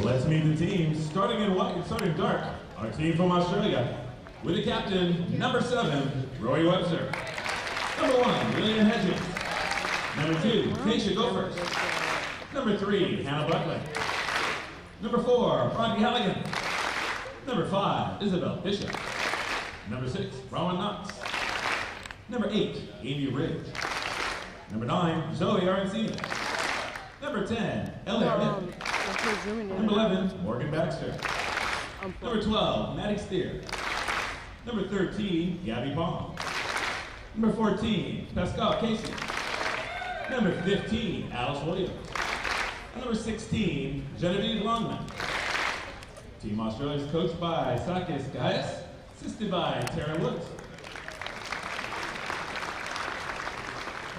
Let's meet the team. Starting in white, starting dark, our team from Australia. With the captain, number 7, Roy Webster. Number 1, William Hedges. Number 2, Keisha Gophers. Number 3, Hannah Buckley. Number 4, Bronte Halligan. Number 5, Isabel Bishop. Number 6, Rowan Knox. Number 8, Amy Ridge. Number 9, Zoe Arancini. Number 10, Elliot Smith. Number 11, Morgan Baxter. Number 12, Maddie Steer. Number 13, Gabby Baum. Number 14, Pascal Casey. Number 15, Alice Williams. And number 16, Genevieve Longman. Team Australia is coached by Sakis Gaius, assisted by Tara Woods.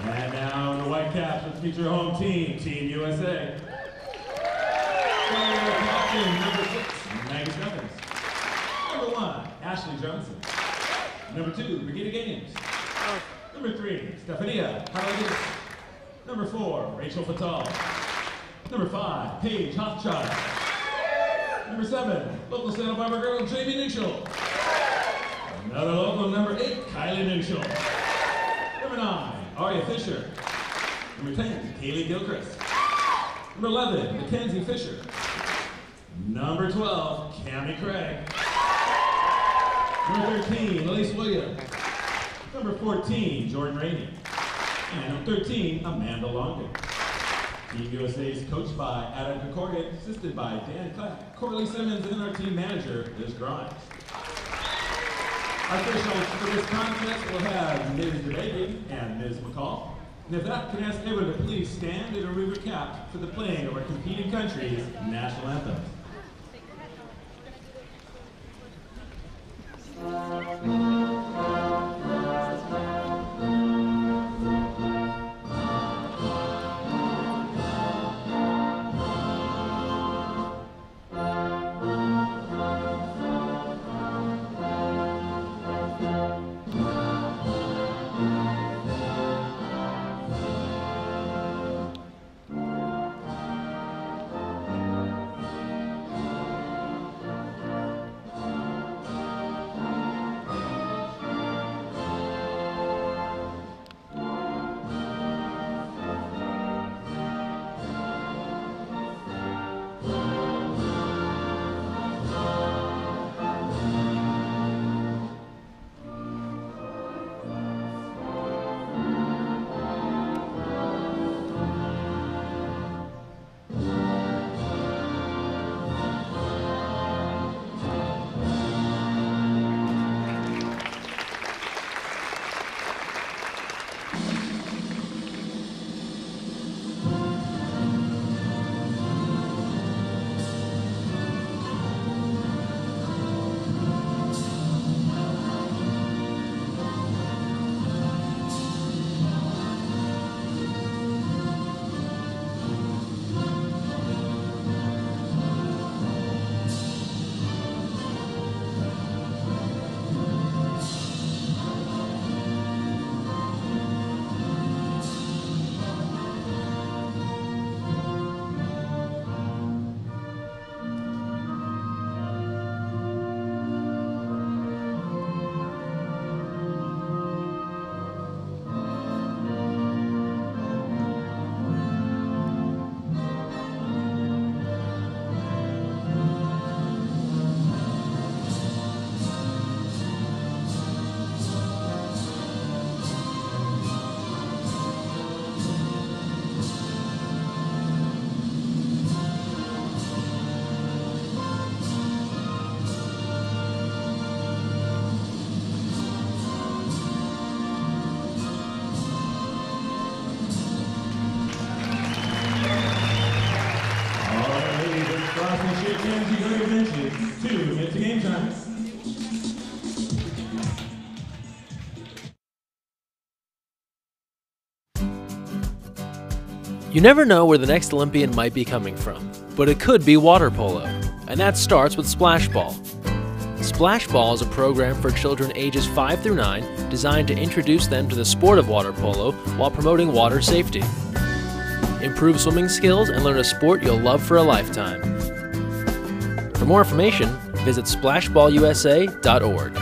And now in the white caps, let's meet your home team, Team USA. Captain, number 6, Maggie Stephens. Number 1, Ashley Johnson. Number 2, Brigitte Gaines. Number 3, Stephania Harley. Number 4, Rachel Fatal. Number 5, Paige Hoffchild. Number 7, local Santa Barbara girl, Jamie Newshall. Another local, number 8, Kylie Newshall. Number 9, Aria Fisher. Number 10, Kaylee Gilchrist. Number 11, Mackenzie Fisher. Number 12, Cammie Craig. Number 13, Elise Williams. Number 14, Jordan Rainey. And number 13, Amanda Longden. Team USA is coached by Adam Concordian, assisted by Dan Clapp, Corley Simmons, and our team manager, Liz Grimes. Our officials for this contest will have Ms. DeBaby and Ms. McCall. And if that, can I ask everyone to please stand and we recap for the playing of our competing countries' national anthems. get to game time. You never know where the next Olympian might be coming from, but it could be water polo, and that starts with Splash Ball. Splash Ball is a program for children ages 5 through 9 designed to introduce them to the sport of water polo while promoting water safety. Improve swimming skills and learn a sport you'll love for a lifetime. For more information, visit splashballusa.org.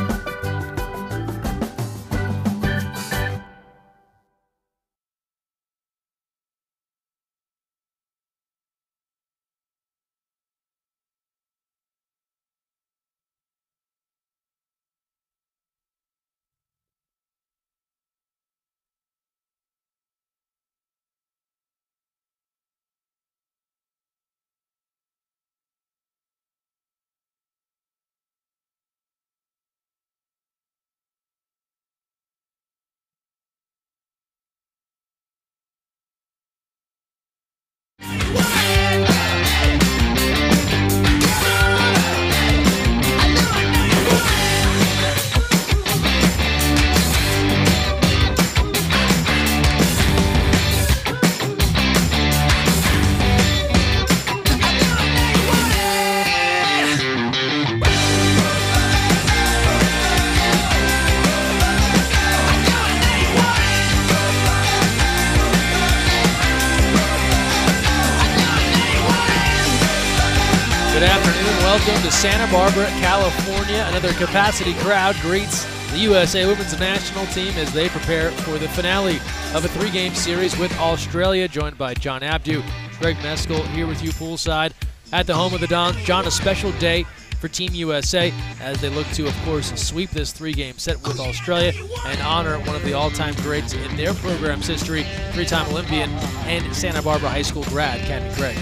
Good afternoon. Welcome to Santa Barbara, California. Another capacity crowd greets the USA Women's National Team as they prepare for the finale of a 3-game series with Australia, joined by John Abdu, Greg Meskel here with you poolside at the home of the Dons. John, a special day for Team USA as they look to, of course, sweep this 3-game set with Australia and honor one of the all-time greats in their program's history, 3-time Olympian and Santa Barbara High School grad, Cammie Craig.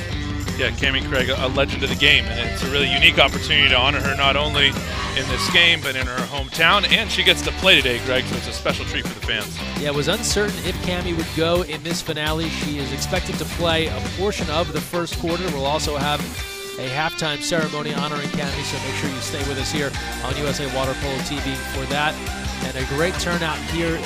Yeah, Cammie Craig, a legend of the game, and it's a really unique opportunity to honor her not only in this game but in her hometown, and she gets to play today, Greg, so it's a special treat for the fans. Yeah, it was uncertain if Cammie would go in this finale. She is expected to play a portion of the first quarter. We'll also have a halftime ceremony honoring Cammie, so make sure you stay with us here on USA Water Polo TV for that. And a great turnout here.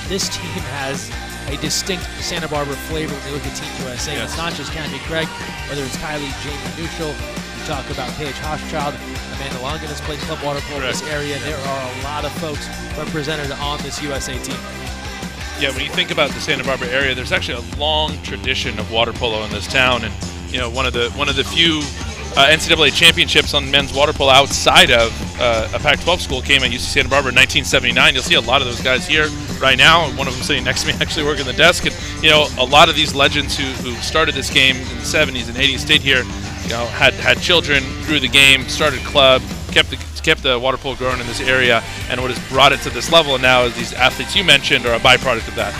This team has a distinct Santa Barbara flavor when you look at Team USA. Yes. It's not just Cammie Craig, whether it's Kylie, Jamie Nuschel, you talk about Paige Hochschild, Amanda Longan has played club water polo in this area. There are a lot of folks represented on this USA team. Yeah, when you think about the Santa Barbara area, there's actually a long tradition of water polo in this town, and you know, one of the few NCAA championships on men's water polo outside of a Pac-12 school came at UC Santa Barbara in 1979. You'll see a lot of those guys here right now. One of them sitting next to me, actually working the desk. And you know, a lot of these legends who started this game in the 70s and 80s stayed here. You know, had children, grew the game, started club, kept the water polo growing in this area, and what has brought it to this level. And now, these athletes you mentioned are a byproduct of that.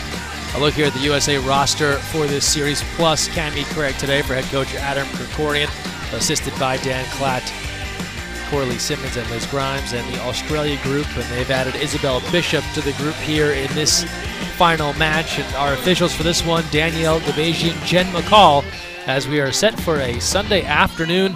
A look here at the USA roster for this series, plus Cammie Craig today for head coach Adam Krikorian, assisted by Dan Klatt, Corley Simmons, and Liz Grimes, and the Australia group, and they've added Isabel Bishop to the group here in this final match. And our officials for this one, Danielle Debajian, Jen McCall, as we are set for a Sunday afternoon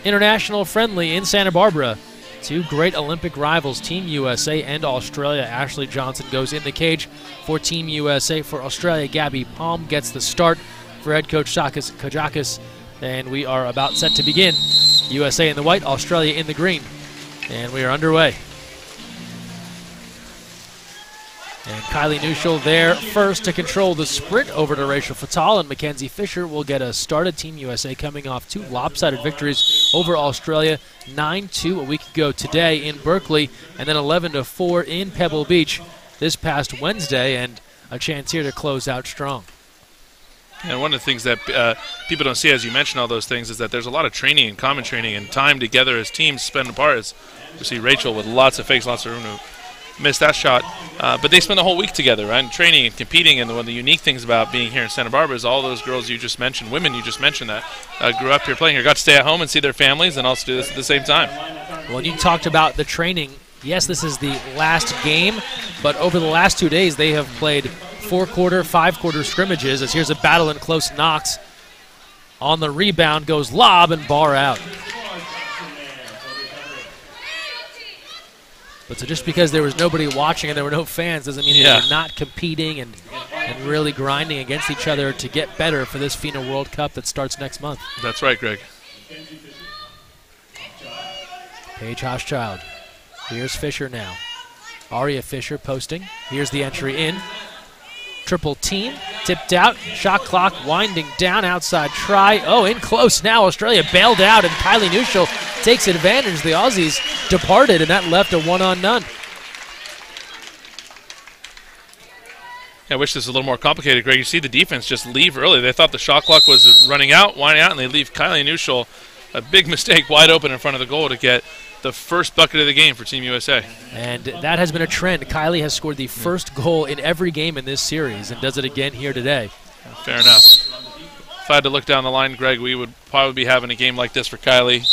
international friendly in Santa Barbara. Two great Olympic rivals, Team USA and Australia. Ashley Johnson goes in the cage for Team USA. For Australia, Gabby Palm gets the start for head coach Sakis Kajakis. And we are about set to begin. USA in the white, Australia in the green. And we are underway. And Kylie Nuschel there first to control the sprint over to Rachel Fatal, and Mackenzie Fisher will get us started. Team USA coming off 2 lopsided victories over Australia, 9-2 a week ago today in Berkeley, and then 11-4 in Pebble Beach this past Wednesday, and a chance here to close out strong. And one of the things that people don't see, as you mentioned all those things, is that there's a lot of training and common training and time together as teams spend apart. As you see Rachel with lots of fakes, lots of room to miss that shot. But they spend the whole week together, right, and training and competing. And one of the unique things about being here in Santa Barbara is all those girls you just mentioned, women you just mentioned that grew up here playing here, got to stay at home and see their families and also do this at the same time. Well, you talked about the training. Yes, this is the last game, but over the last 2 days they have played 4-quarter, 5-quarter scrimmages, as here's a battle in close knocks. On the rebound goes lob and bar out. But so just because there was nobody watching and there were no fans doesn't mean they were not competing and really grinding against each other to get better for this FINA World Cup that starts next month. That's right, Greg. Paige Hochschild. Here's Fisher now. Aria Fisher posting. Here's the entry in. Triple team, tipped out, shot clock winding down, outside try. Oh, in close now. Australia bailed out, and Kylie Nuschel takes advantage. The Aussies departed, and that left a one-on-none. I wish this was a little more complicated, Greg. You see the defense just leave early. They thought the shot clock was running out, winding out, and they leave Kylie Nuschel, a big mistake, wide open in front of the goal to get the first bucket of the game for Team USA. And that has been a trend. Kylie has scored the first goal in every game in this series and does it again here today. Fair enough. If I had to look down the line, Greg, we would probably be having a game like this for Kylie,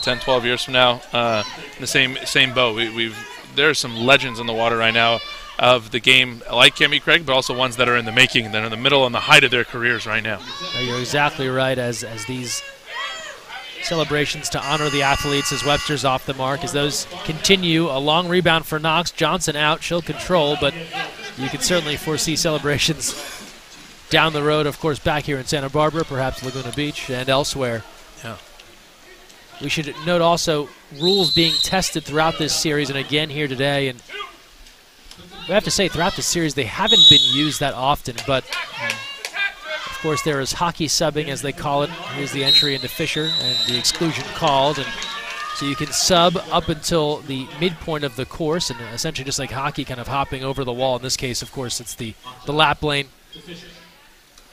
10, 12 years from now, in the same boat. There's some legends in the water right now of the game like Kimmy Craig, but also ones that are in the making, that are in the middle and the height of their careers right now. You're exactly right. As these celebrations to honor the athletes as Webster's off the mark, as those continue, a long rebound for Knox. Johnson out, she'll control, but you can certainly foresee celebrations down the road, of course, back here in Santa Barbara, perhaps Laguna Beach, and elsewhere. Yeah. We should note also rules being tested throughout this series and again here today, and we have to say throughout the series they haven't been used that often, but of course there is hockey subbing, as they call it. Here's the entry into Fisher and the exclusion called, and so you can sub up until the midpoint of the course, and essentially just like hockey, kind of hopping over the wall. In this case, of course, it's the lap lane.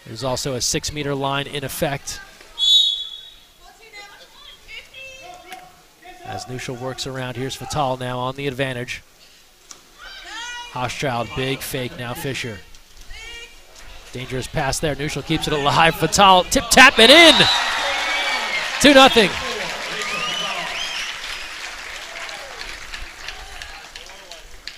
There's also a 6-meter line in effect. As Nuschel works around, here's Fatal now on the advantage. Hochschild, big fake now, Fisher. Dangerous pass there, Nuschel keeps it alive. Fatal, tip-tap it in! 2-0.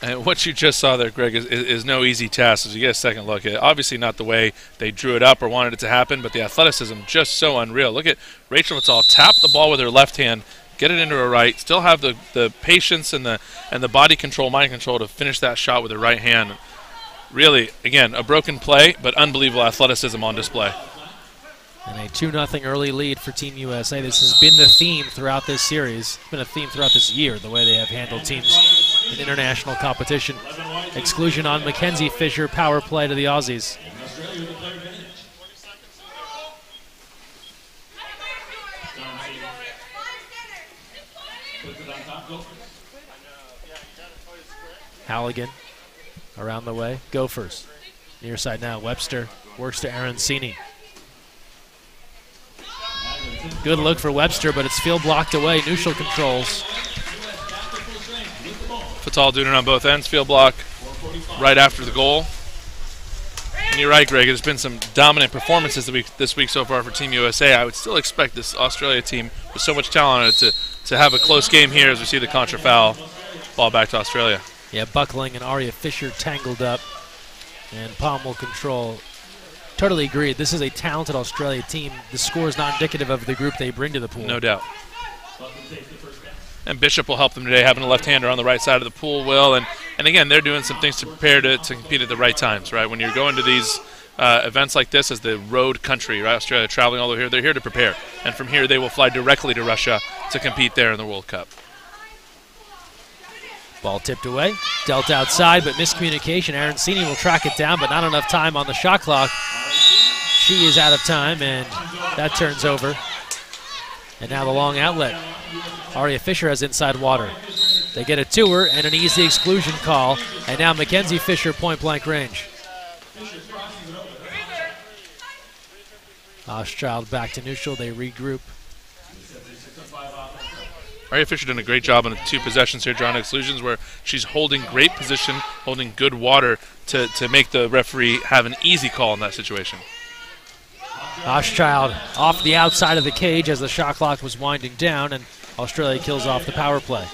And what you just saw there, Greg, is no easy task as you get a second look at it. Obviously not the way they drew it up or wanted it to happen, but the athleticism just so unreal. Look at Rachel Fatal tap the ball with her left hand, get it into her right, still have the patience and the body control, mind control to finish that shot with her right hand. Really, again, a broken play, but unbelievable athleticism on display. And a 2-0 early lead for Team USA. This has been the theme throughout this series. It's been a theme throughout this year, the way they have handled teams in international competition. Exclusion on Mackenzie Fisher, power play to the Aussies. Halligan around the way. Gophers. Near side now. Webster works to Arancini. Good look for Webster, but it's field blocked away. Nuschel controls. Fatal doing it on both ends. Field block right after the goal. And you're right, Greg. There's been some dominant performances this week so far for Team USA. I would still expect this Australia team with so much talent on it to have a close game here as we see the contra foul. Ball back to Australia. Yeah, Buckling and Aria Fisher tangled up, and Palm will control. Totally agreed. This is a talented Australia team. The score is not indicative of the group they bring to the pool. No doubt. And Bishop will help them today, having a left-hander on the right side of the pool, Will. And again, they're doing some things to prepare to compete at the right times, right? When you're going to these events like this as the road country, right? Australia traveling all over here, they're here to prepare. And from here, they will fly directly to Russia to compete there in the World Cup. Ball tipped away, dealt outside, but miscommunication. Arancini will track it down, but not enough time on the shot clock. She is out of time, and that turns over. And now the long outlet. Aria Fisher has inside water. They get it to her, and an easy exclusion call. And now Mackenzie Fisher, point-blank range. Hochschild back to Nuschel. They regroup. Aria Fisher done a great job on the 2 possessions here, drawing exclusions, where she's holding great position, holding good water to make the referee have an easy call in that situation. Hochschild off the outside of the cage as the shot clock was winding down, and Australia kills off the power play.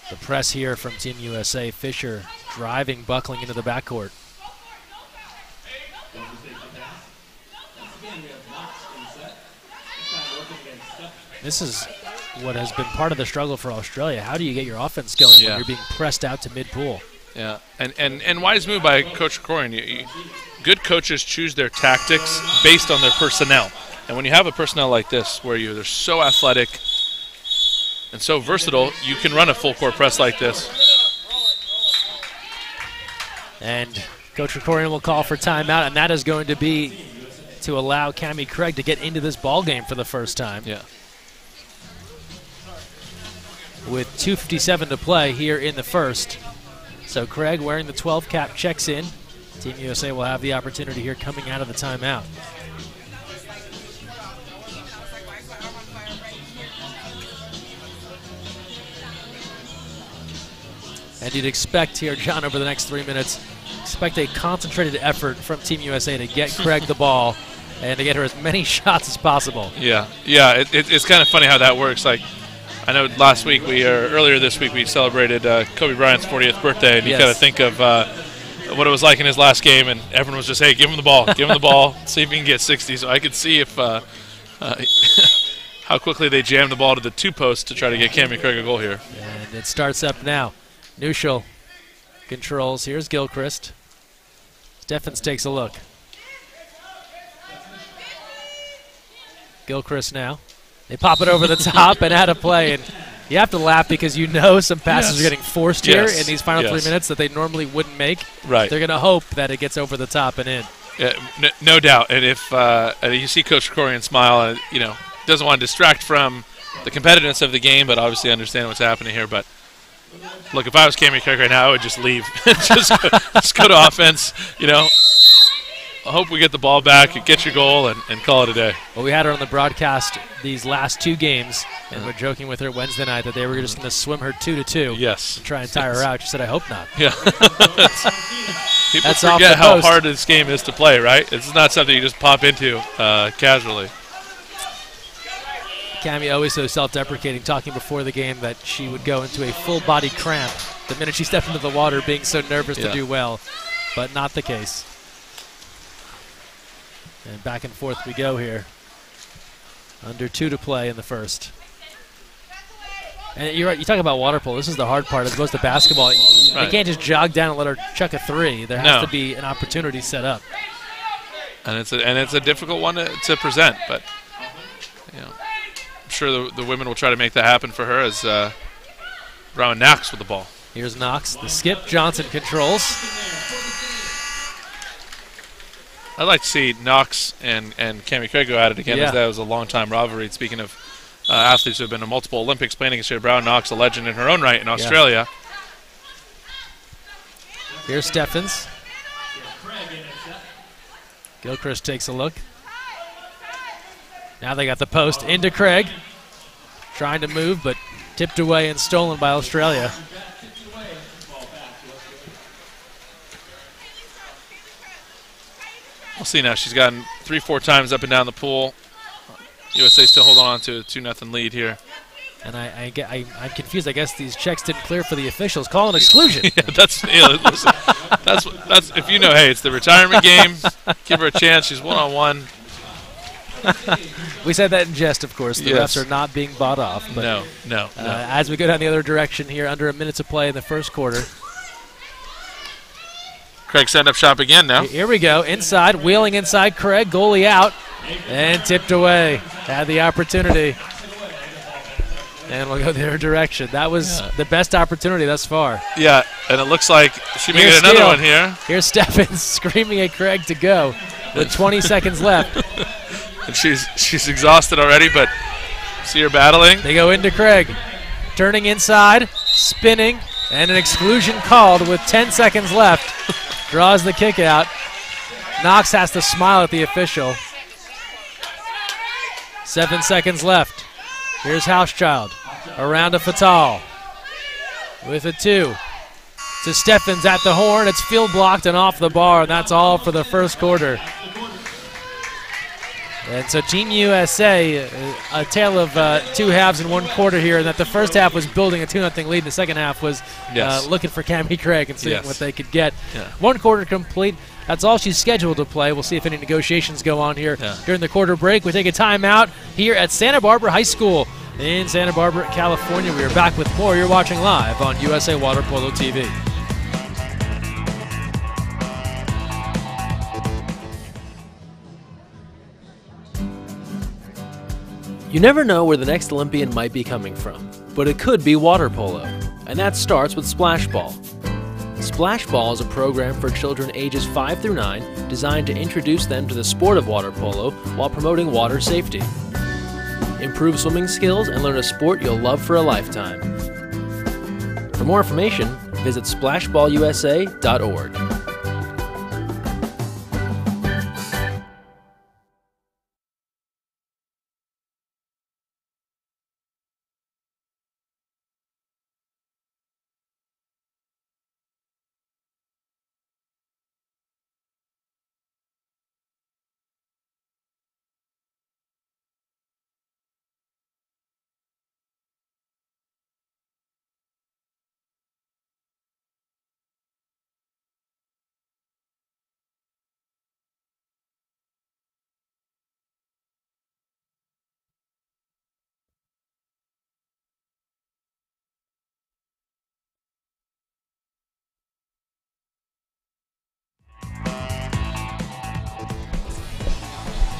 The press here from Team USA. Fisher driving Buckling into the backcourt. This is what has been part of the struggle for Australia. How do you get your offense going when you're being pressed out to mid-pool? Yeah, and wise move by Coach Krikorian. Good coaches choose their tactics based on their personnel. And when you have a personnel like this, where they're so athletic and so versatile, you can run a full-court press like this. And Coach Krikorian will call for timeout, and that is going to be to allow Cammie Craig to get into this ball game for the first time. Yeah. With 2:57 to play here in the first. So Craig, wearing the 12 cap, checks in. Team USA will have the opportunity here coming out of the timeout. And you'd expect here, John, over the next 3 minutes, expect a concentrated effort from Team USA to get Craig the ball and to get her as many shots as possible. Yeah, it's kind of funny how that works. Like, I know earlier this week, we celebrated Kobe Bryant's 40th birthday, and you kind of think of what it was like in his last game, and everyone was just, hey, give him the ball, see if he can get 60. So I could see if how quickly they jammed the ball to the 2-post to try to get Cammie Craig a goal here. And it starts up now. Neuschel controls. Here's Gilchrist. Steffens takes a look. Gilchrist now. They pop it over the top and out of play. And you have to laugh because you know some passes are getting forced here in these final 3 minutes that they normally wouldn't make. Right. They're going to hope that it gets over the top and in. Yeah, no doubt. And if you see Coach Krikorian smile, doesn't want to distract from the competitiveness of the game, but obviously understand what's happening here. But look, if I was Cammie Craig right now, I would just leave. just go to offense. I hope we get the ball back, get your goal, and call it a day. Well, we had her on the broadcast these last 2 games, and we're joking with her Wednesday night that they were just going to swim her 2-2. Yes. And try and tire her out. She said, I hope not. Yeah. People That's forget how hard this game is to play, right? It's not something you just pop into casually. Cammie always so self-deprecating, talking before the game that she would go into a full-body cramp the minute she stepped into the water, being so nervous to do well, but not the case. And back and forth we go here. Under 2 to play in the first. And you're right, you talk about water polo. This is the hard part as opposed to basketball. They can't just jog down and let her chuck a 3. There has to be an opportunity set up. And it's a difficult one to present, but I'm sure the women will try to make that happen for her as Rowan Knox with the ball. Here's Knox, the skip. Johnson controls. I'd like to see Knox and Cammie Craig go at it again, as that was a long-time rivalry. Speaking of athletes who have been in multiple Olympics playing against each other, Brown Knox, a legend in her own right in Australia. Here's Steffens. Gilchrist takes a look. Now they got the post into Craig. Trying to move, but tipped away and stolen by Australia. We'll see now. She's gotten 3-4 times up and down the pool. USA still holding on to a 2-0 lead here. And I'm confused. I guess these checks didn't clear for the officials. Call an exclusion. Listen, that's if hey, it's the retirement game. Give her a chance. She's one-on-one. We said that in jest, of course. The refs are not being bought off. But, no. As we go down the other direction here, under a minute to play in the first quarter. Craig setting up shop again now. Here we go. Inside, wheeling inside Craig. Goalie out. And tipped away. Had the opportunity. And we'll go the other direction. That was the best opportunity thus far. Yeah, and it looks like she may get another one here. Here's Steffens screaming at Craig to go with 20 seconds left. And she's exhausted already, but see her battling. They go into Craig. Turning inside, spinning, and an exclusion called with 10 seconds left. Draws the kick out. Knox has to smile at the official. 7 seconds left. Here's Hauschild. Around to Fatal. With a 2. To Steffens at the horn. It's field blocked and off the bar, and that's all for the first quarter. And so Team USA, a tale of 2 halves and 1 quarter here, and that the first half was building a 2-0 lead, and the second half was looking for Cammie Craig and seeing what they could get. 1 quarter complete. That's all she's scheduled to play. We'll see if any negotiations go on here during the quarter break. We take a timeout here at Santa Barbara High School in Santa Barbara, California. We are back with more. You're watching live on USA Water Polo TV. You never know where the next Olympian might be coming from, but it could be water polo, and that starts with Splash Ball. Splash Ball is a program for children ages 5 through 9 designed to introduce them to the sport of water polo while promoting water safety. Improve swimming skills and learn a sport you'll love for a lifetime. For more information, visit splashballusa.org.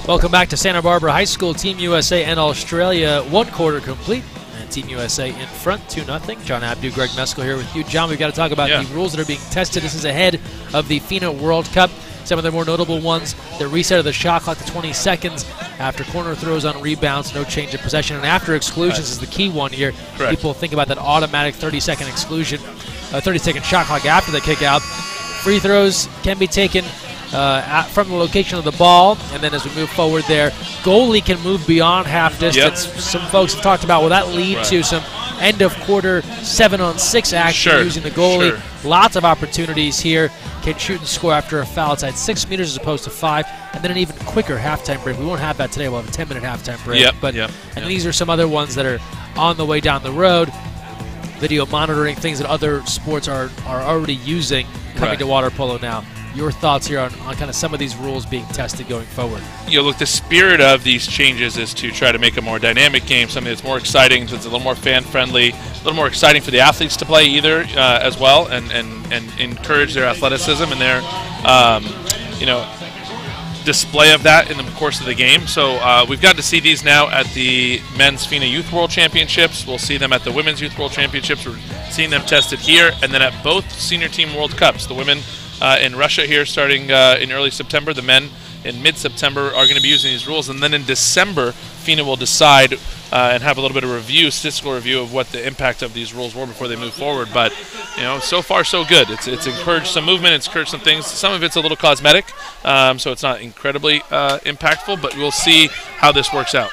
Welcome back to Santa Barbara High School. Team USA and Australia, 1 quarter complete. And Team USA in front, 2-0. John Abdu, Greg Meskel here with you. John, we've got to talk about the rules that are being tested. This is ahead of the FINA World Cup. Some of the more notable ones, the reset of the shot clock to 20 seconds after corner throws on rebounds, no change of possession. And after exclusions is the key one here. Correct. People think about that automatic 30-second exclusion, 30-second shot clock after the kick out. Free throws can be taken from the location of the ball, and then as we move forward there, goalie can move beyond half distance. Some folks have talked about, will that lead to some end of quarter 7-on-6 action using the goalie? Lots of opportunities here. Can shoot and score after a foul outside 6 meters as opposed to 5, and then an even quicker halftime break. We won't have that today. We'll have a 10-minute halftime break. And these are some other ones that are on the way down the road. Video monitoring, things that other sports are already using coming to water polo now. Your thoughts here on kind of some of these rules being tested going forward? Look, the spirit of these changes is to try to make a more dynamic game, something that's more exciting, that's a little more fan-friendly, a little more exciting for the athletes to play either as well, and encourage their athleticism and their display of that in the course of the game. So we've got to see these now at the Men's FINA Youth World Championships. We'll see them at the Women's Youth World Championships. We're seeing them tested here, and then at both Senior Team World Cups. The women in Russia here starting in early September. The men in mid-September are going to be using these rules. And then in December, FINA will decide and have a little bit of statistical review of what the impact of these rules were before they move forward. But, so far so good. It's encouraged some movement. It's encouraged some things. Some of it's a little cosmetic, so it's not incredibly impactful. But we'll see how this works out.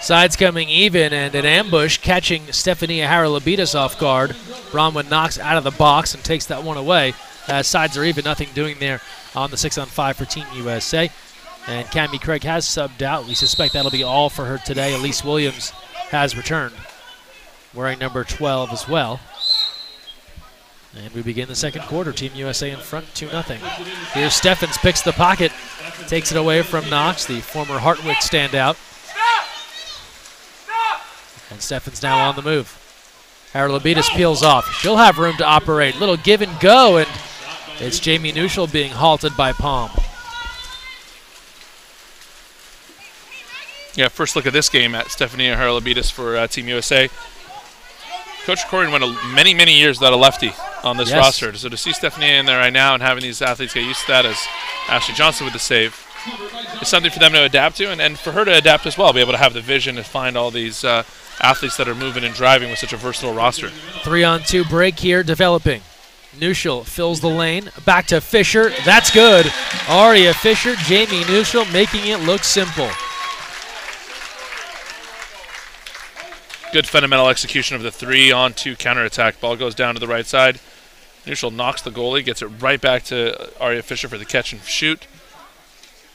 Sides coming even, and an ambush catching Stefania Haralabitis off guard. Bronwyn knocks out of the box and takes that one away. Sides are even, nothing doing there on the 6-on-5 for Team USA. And Cammie Craig has subbed out. We suspect that'll be all for her today. Elise Williams has returned, wearing number 12 as well. And we begin the second quarter. Team USA in front, 2-0. Here's Steffens, picks the pocket, takes it away from Knox, the former Hartwick standout. And Steffens now on the move. Haralabitis peels off. She'll have room to operate. Little give and go, and it's Jamie Neuschel being halted by Palm. Yeah, first look at this game at Stefania Haralabitis for Team USA. Coach Corrigan went many, many years without a lefty on this roster. So to see Stefania in there right now and having these athletes get used to that, as Ashley Johnson with the save, is something for them to adapt to, and for her to adapt as well, be able to have the vision to find all these athletes that are moving and driving with such a versatile roster. 3-on-2 break here developing. Neuschel fills the lane. Back to Fisher. That's good. Aria Fisher, Jamie Neuschel making it look simple. Good fundamental execution of the 3-on-2 counterattack. Ball goes down to the right side. Nuschel knocks the goalie, gets it right back to Aria Fisher for the catch and shoot.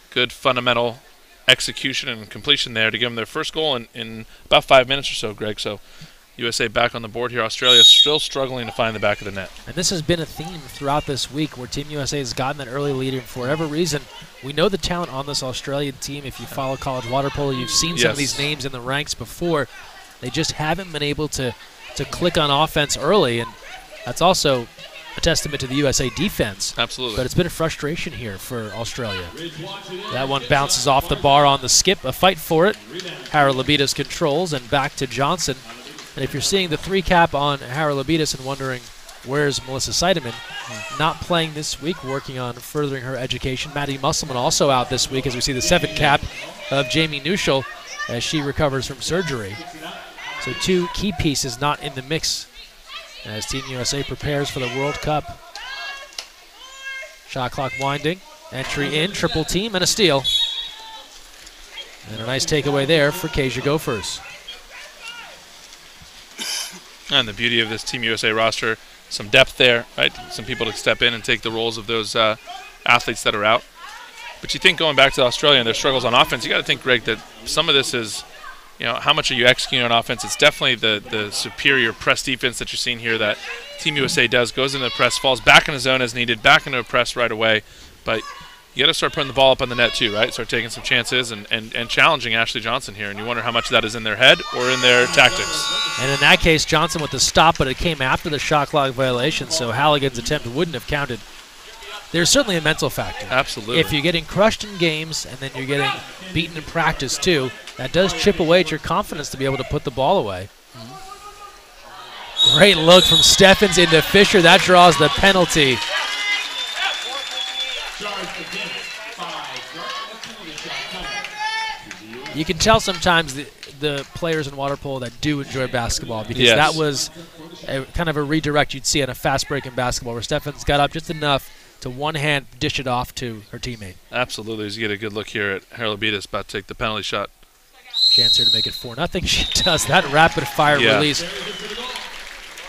Good fundamental execution and completion there to give them their first goal in about 5 minutes or so, Greg. So USA back on the board here. Australia still struggling to find the back of the net. And this has been a theme throughout this week where Team USA has gotten that early lead, and for whatever reason, we know the talent on this Australian team. If you follow college water polo, you've seen some of these names in the ranks before. They just haven't been able to click on offense early, and that's also a testament to the USA defense. Absolutely. But it's been a frustration here for Australia. That one bounces off the bar on the skip. A fight for it. Haralabitis controls, and back to Johnson. And if you're seeing the 3 cap on Haralabitis and wondering where's Melissa Seidemann, not playing this week, working on furthering her education. Maddie Musselman also out this week as we see the 7 cap of Jamie Nuschel as she recovers from surgery. So 2 key pieces not in the mix as Team USA prepares for the World Cup. Shot clock winding. Entry in, triple team, and a steal. And a nice takeaway there for Kasia Gophers. And the beauty of this Team USA roster, some depth there, right? Some people to step in and take the roles of those athletes that are out. But you think going back to Australia and their struggles on offense, you got to think, Greg, that some of this is, how much are you executing on offense? It's definitely the superior press defense that you're seeing here that Team USA does. Goes into the press, falls back in the zone as needed, back into a press right away. But you got to start putting the ball up on the net too, right? Start taking some chances and challenging Ashley Johnson here. And you wonder how much of that is in their head or in their tactics. And in that case, Johnson with the stop, but it came after the shot clock violation, so Halligan's attempt wouldn't have counted. There's certainly a mental factor. Absolutely. If you're getting crushed in games and then you're getting beaten in practice too, that does chip away at your confidence to be able to put the ball away. Great look from Steffens into Fisher. That draws the penalty. You can tell sometimes the players in water polo that do enjoy basketball because that was kind of a redirect you'd see on a fast break in basketball where Steffens got up just enough to one hand dish it off to her teammate. Absolutely. As you get a good look here at Haralabitis about to take the penalty shot. Chance here to make it 4-0. She does that rapid fire release.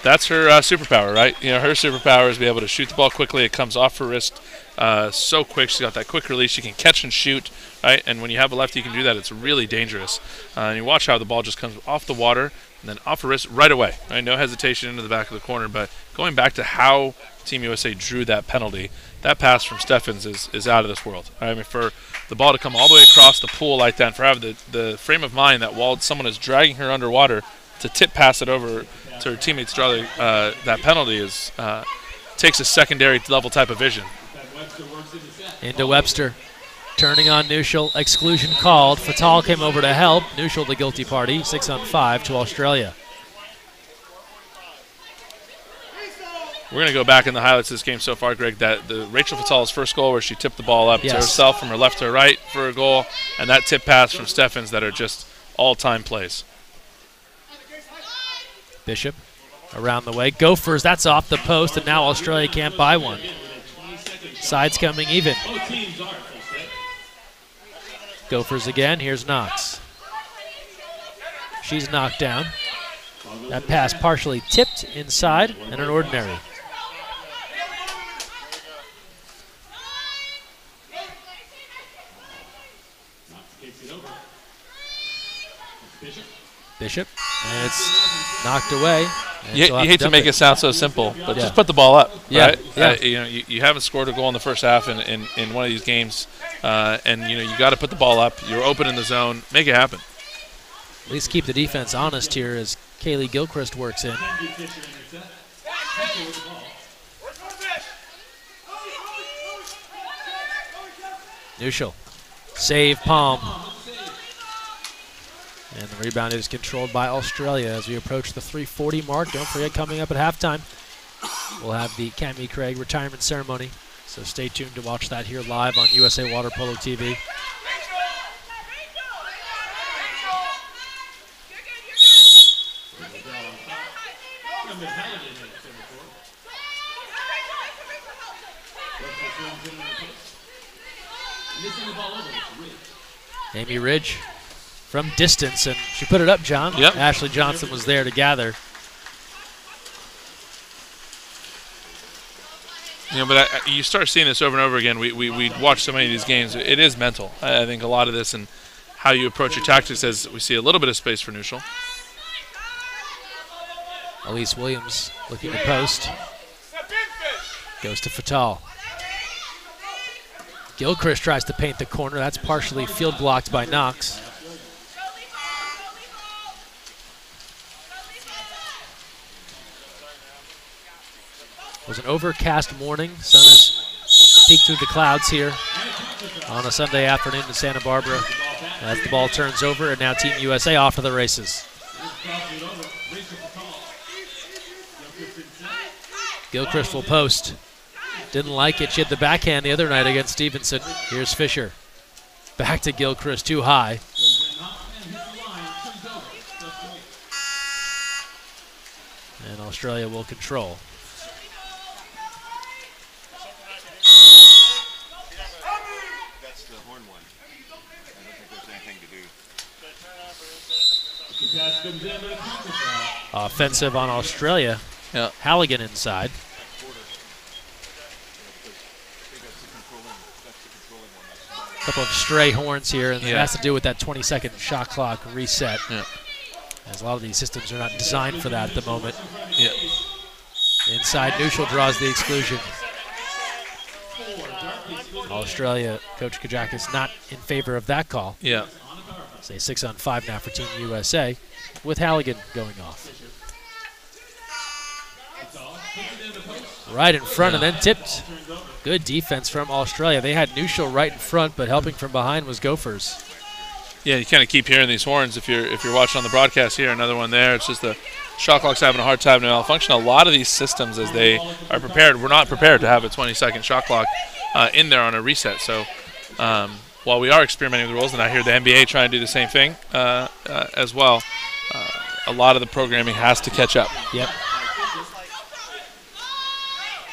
That's her superpower, right? Her superpower is to be able to shoot the ball quickly. It comes off her wrist so quick. She's got that quick release. She can catch and shoot, right? And when you have a lefty, you can do that. It's really dangerous. And you watch how the ball just comes off the water and then off her wrist right away, right? No hesitation into the back of the corner. But going back to how Team USA drew that penalty, that pass from Steffens is out of this world. I mean, for the ball to come all the way across the pool like that and for having the frame of mind that while someone is dragging her underwater to tip pass it over to her teammates, draw that penalty takes a secondary level type of vision. Into Webster, turning on Nuschel, exclusion called. Fatal came over to help. Nuschel the guilty party, 6-on-5 to Australia. We're going to go back in the highlights of this game so far, Greg, that the Rachel Fatal's first goal where she tipped the ball up to herself from her left to her right for a goal, and that tip pass from Steffens that are just all-time plays. Bishop around the way. Gophers, that's off the post, and now Australia can't buy one. Sides coming even. Gophers again. Here's Knox. She's knocked down. That pass partially tipped inside and an ordinary. Bishop, and it's knocked away. You hate to make it sound so simple, but just put the ball up. Right? You haven't scored a goal in the first half in one of these games, and you got to put the ball up. You're open in the zone. Make it happen. At least keep the defense honest here as Kaylee Gilchrist works in. Nuschel, save Palm. And the rebound is controlled by Australia as we approach the 3:40 mark. Don't forget, coming up at halftime, we'll have the Cammie Craig retirement ceremony. So stay tuned to watch that here live on USA Water Polo TV. Amy Ridge from distance, and she put it up, John. Yep. Ashley Johnson was there to gather. You know, but you start seeing this over and over again. We watch so many of these games. It is mental. I think a lot of this and how you approach your tactics as we see a little bit of space for neutral. Elise Williams looking to post. Goes to Fatal. Gilchrist tries to paint the corner. That's partially field blocked by Knox. It was an overcast morning. Sun has peeked through the clouds here on a Sunday afternoon in Santa Barbara. As the ball turns over, and now Team USA off to the races. Gilchrist will post. Didn't like it. She had the backhand the other night against Stevenson. Here's Fisher. Back to Gilchrist, too high. And Australia will control. That's the horn one. I don't think there's anything to do. Offensive on Australia. Yeah. Halligan inside. A couple of stray horns here, and it has to do with that 20-second shot clock reset. Yeah. As a lot of these systems are not designed for that at the moment. Yeah. Inside neutral draws the exclusion. Australia, Coach Kajakis not in favor of that call. Yeah. Say 6-on-5 now for Team USA, with Halligan going off. Right in front and then tipped. Good defense from Australia. They had neutral right in front, but helping from behind was Gophers. Yeah, you kind of keep hearing these horns if you're watching on the broadcast here. Another one there. It's just the shot clock's having a hard time to malfunction. A lot of these systems, as they are prepared, we're not prepared to have a 20-second shot clock in there on a reset. So while we are experimenting with the rules, and I hear the NBA trying to do the same thing as well, a lot of the programming has to catch up. Yep.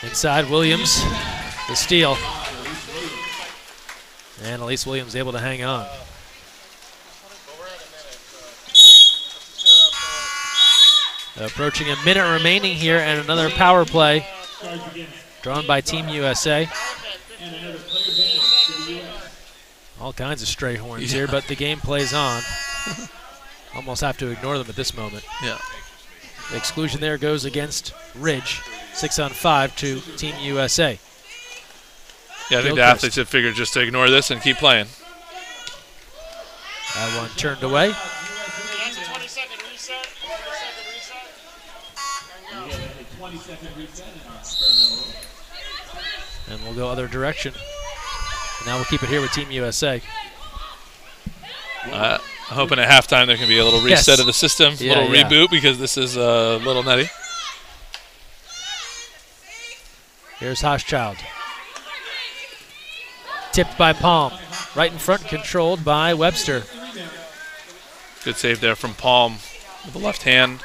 Inside Williams, the steal. And Elise Williams able to hang on. Approaching a minute remaining here, and another power play drawn by Team USA. All kinds of stray horns here, but the game plays on. Almost have to ignore them at this moment. Yeah. The exclusion there goes against Ridge. 6-on-5 to Team USA. Yeah, I think the athletes have figured just to ignore this and keep playing. That one turned away. And we'll go other direction. And now we'll keep it here with Team USA. Hoping at halftime there can be a little reset of the system, a little reboot, because this is a little nutty. Here's Hochschild. Tipped by Palm. Right in front, controlled by Webster. Good save there from Palm with the left hand.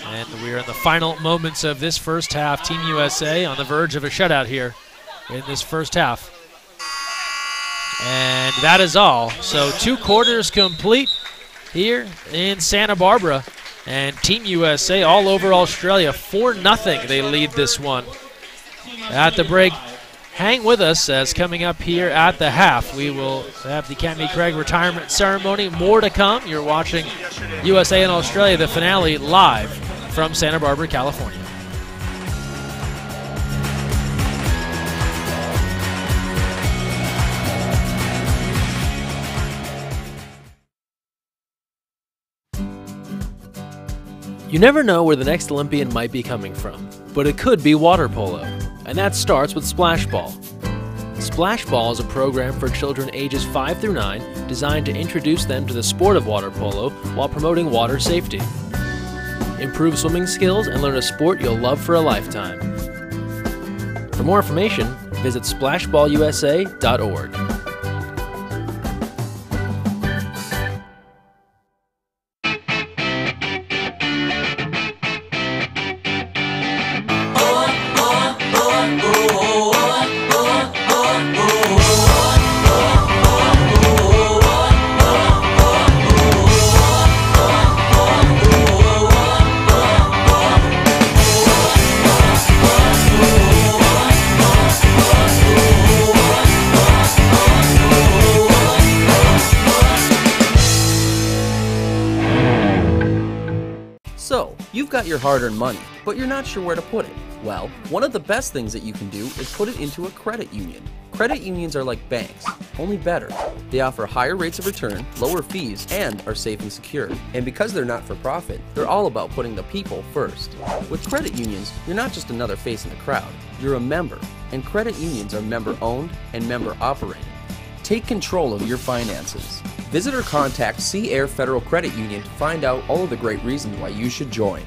And we're in the final moments of this first half. Team USA on the verge of a shutout here in this first half. And that is all. So 2 quarters complete here in Santa Barbara. And Team USA all over Australia, 4-0. They lead this one. At the break, hang with us as coming up here at the half, we will have the Cami Craig retirement ceremony. More to come. You're watching USA and Australia, the finale, live from Santa Barbara, California. You never know where the next Olympian might be coming from, but it could be water polo, and that starts with Splash Ball. Splash Ball is a program for children ages 5 through 9 designed to introduce them to the sport of water polo while promoting water safety. Improve swimming skills and learn a sport you'll love for a lifetime. For more information, visit splashballusa.org. You've got your hard-earned money, but you're not sure where to put it. Well, one of the best things that you can do is put it into a credit union. Credit unions are like banks, only better. They offer higher rates of return, lower fees, and are safe and secure. And because they're not for profit, they're all about putting the people first. With credit unions, you're not just another face in the crowd, you're a member. And credit unions are member-owned and member-operated. Take control of your finances. Visit or contact Sea Air Federal Credit Union to find out all of the great reasons why you should join.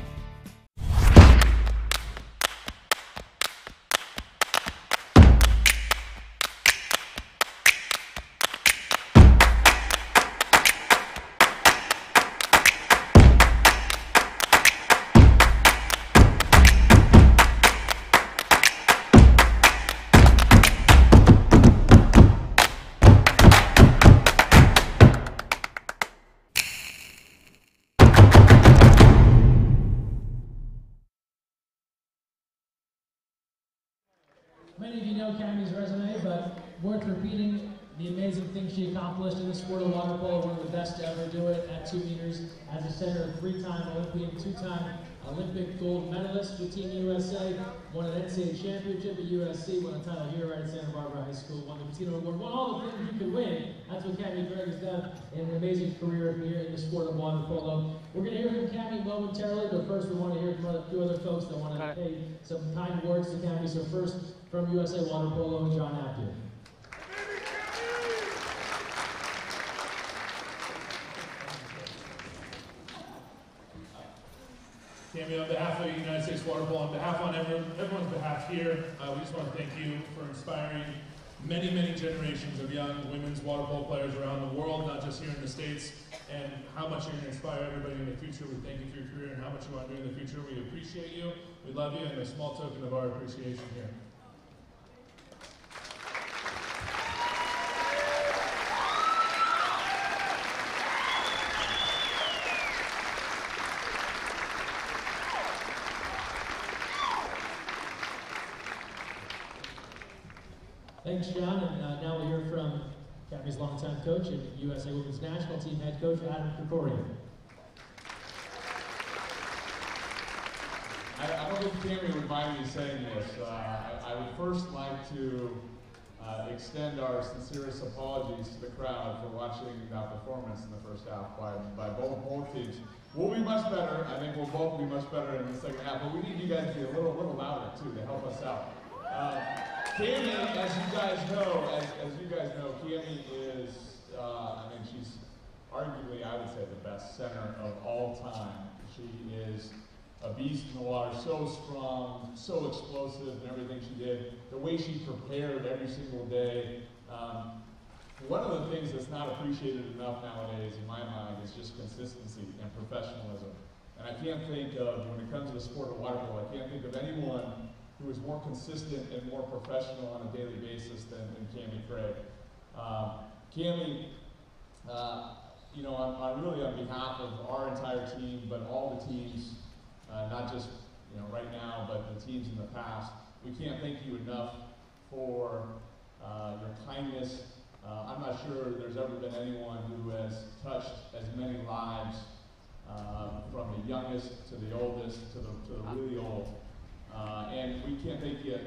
Many of you know Cammie's resume, but worth repeating the amazing things she accomplished in the sport of water polo, one of the best to ever do it at 2 meters, as a center, three-time Olympian, two-time Olympic gold medalist with Team USA, won an NCAA championship at USC, won a title here right at Santa Barbara High School, won the Patino Award, won all the things you could win. That's what Cammie Craig has done in an amazing career here in the sport of water polo. We're going to hear from Cammie momentarily, but first we want to hear from a few other folks that want to pay some kind words to Cammie. So first, from USA Water Polo, John Appier. Cammie, on behalf of the United States Water Polo, on behalf on everyone's behalf here, we just want to thank you for inspiring many, many generations of young women's water polo players around the world, not just here in the States, and how much you're going to inspire everybody in the future. We thank you for your career and how much you want to do in the future. We appreciate you, we love you, and a small token of our appreciation here. Thanks, John, and now we'll hear from Cammie's longtime coach and USA Women's National Team head coach, Adam Krikorian. I don't think Cammie would mind me saying this. I would first like to extend our sincerest apologies to the crowd for watching that performance in the first half by both teams. We'll be much better. I think we'll both be much better in the second half, but we need you guys to be a little louder too to help us out. Cammie, as you guys know, Cammie is, she's arguably, I would say, the best center of all time. She is a beast in the water, so strong, so explosive in everything she did. The way she prepared every single day. One of the things that's not appreciated enough nowadays, in my mind, is just consistency and professionalism. And I can't think of, when it comes to the sport of water polo, I can't think of anyone who is more consistent and more professional on a daily basis than Cammie Craig. Cammie, really on behalf of our entire team, but all the teams, not just right now, but the teams in the past, we can't thank you enough for your kindness. I'm not sure there's ever been anyone who has touched as many lives, from the youngest to the oldest to the really old. And we can't thank you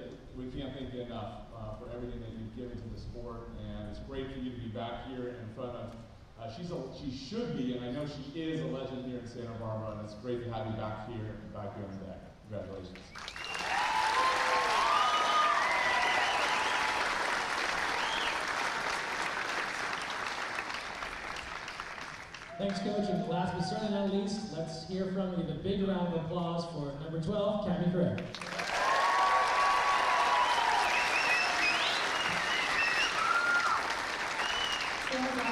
enough for everything that you've given to the sport, and it's great for you to be back here in front of, she should be, and I know she is a legend here in Santa Barbara, and it's great to have you back here on deck. Congratulations. Thanks, Coach, and last but certainly not least, let's hear from you. The big round of applause for number 12, Cammie Craig.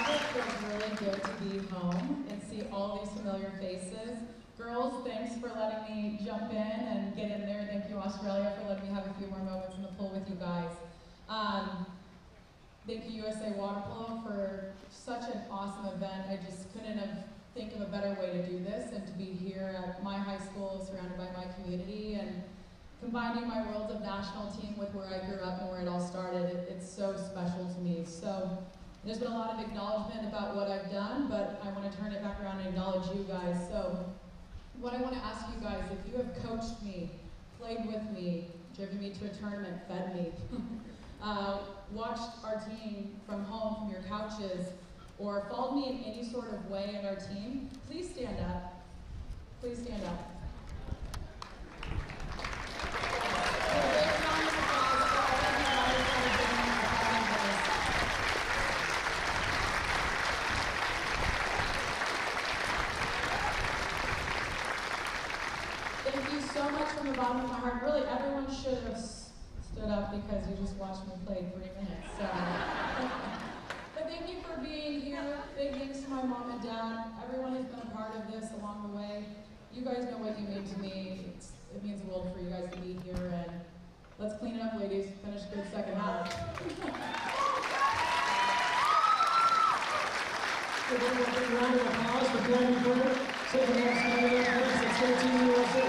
It feels really good to be home and see all these familiar faces. Girls, thanks for letting me jump in and get in there. Thank you, Australia, for letting me have a few more moments in the pool with you guys. Thank you, USA Water Polo, for such an awesome event. I just couldn't have think of a better way to do this and to be here at my high school, surrounded by my community, and combining my worlds of national team with where I grew up and where it all started. It's so special to me. So there's been a lot of acknowledgement about what I've done, but I want to turn it back around and acknowledge you guys. So what I want to ask you guys, if you have coached me, played with me, driven me to a tournament, fed me, watched our team from home, from your couches, or followed me in any sort of way in our team, please stand up. Please stand up. Thank you so much from the bottom of my heart. Really, everyone should have stood up because you just watched me play 3 minutes. So. But thank you for being here. Big thanks to my mom and dad. Everyone has been a part of this along the way. You guys know what you mean to me. It means the world for you guys to be here. And let's clean it up, ladies. Finish a good second half. Give a big round of applause for Glenn Burger, second most nominated place at 13 USA.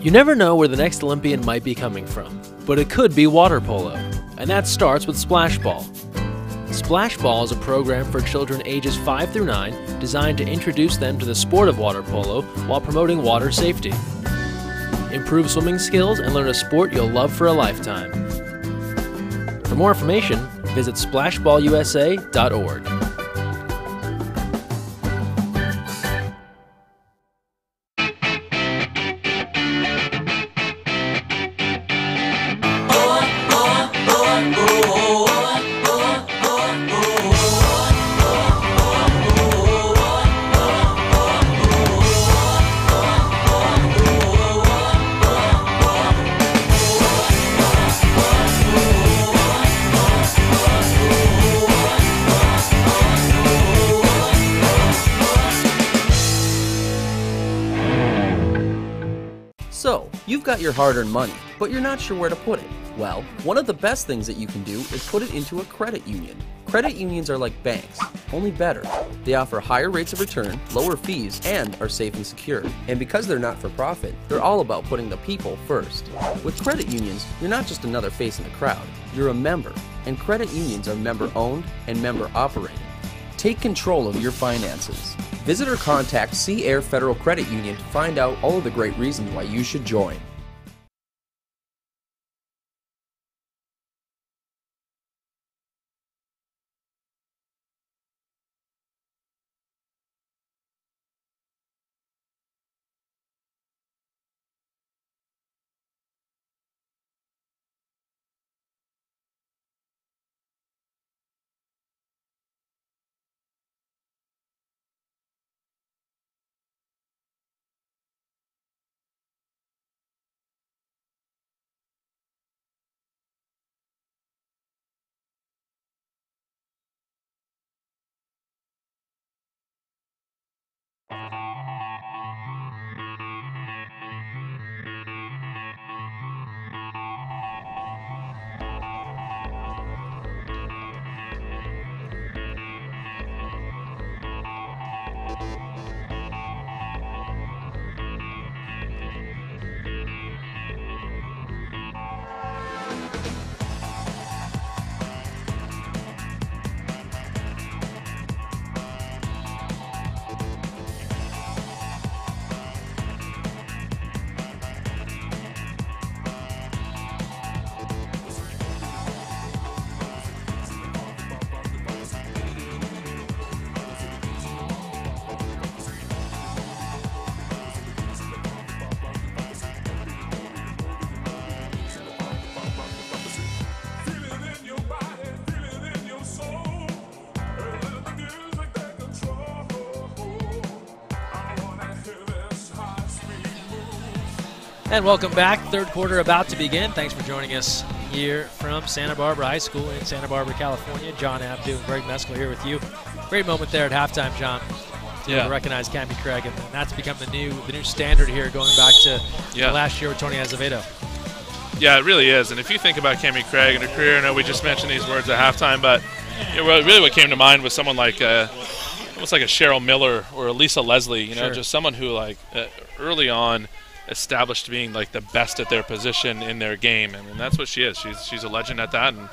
You never know where the next Olympian might be coming from, but it could be water polo, and that starts with Splash Ball. Splash Ball is a program for children ages 5 through 9 designed to introduce them to the sport of water polo while promoting water safety. Improve swimming skills and learn a sport you'll love for a lifetime. For more information, visit splashballusa.org. So, you've got your hard-earned money, but you're not sure where to put it. Well, one of the best things that you can do is put it into a credit union. Credit unions are like banks, only better. They offer higher rates of return, lower fees, and are safe and secure. And because they're not for profit, they're all about putting the people first. With credit unions, you're not just another face in the crowd, you're a member. And credit unions are member-owned and member-operated. Take control of your finances. Visit or contact Sea Air Federal Credit Union to find out all of the great reasons why you should join. And welcome back. Third quarter about to begin. Thanks for joining us here from Santa Barbara High School in Santa Barbara, California. John Abdu and Greg Meskel here with you. Great moment there at halftime, John, to recognize Cammie Craig, and that's become the new standard here, going back to last year with Tony Azevedo. Yeah, it really is. And if you think about Cammie Craig and her career, I know we just mentioned these words at halftime, but really what came to mind was someone like almost like a Cheryl Miller or a Lisa Leslie. You know, just someone who early on established being like the best at their position in their game, and that's what she is. She's a legend at that. And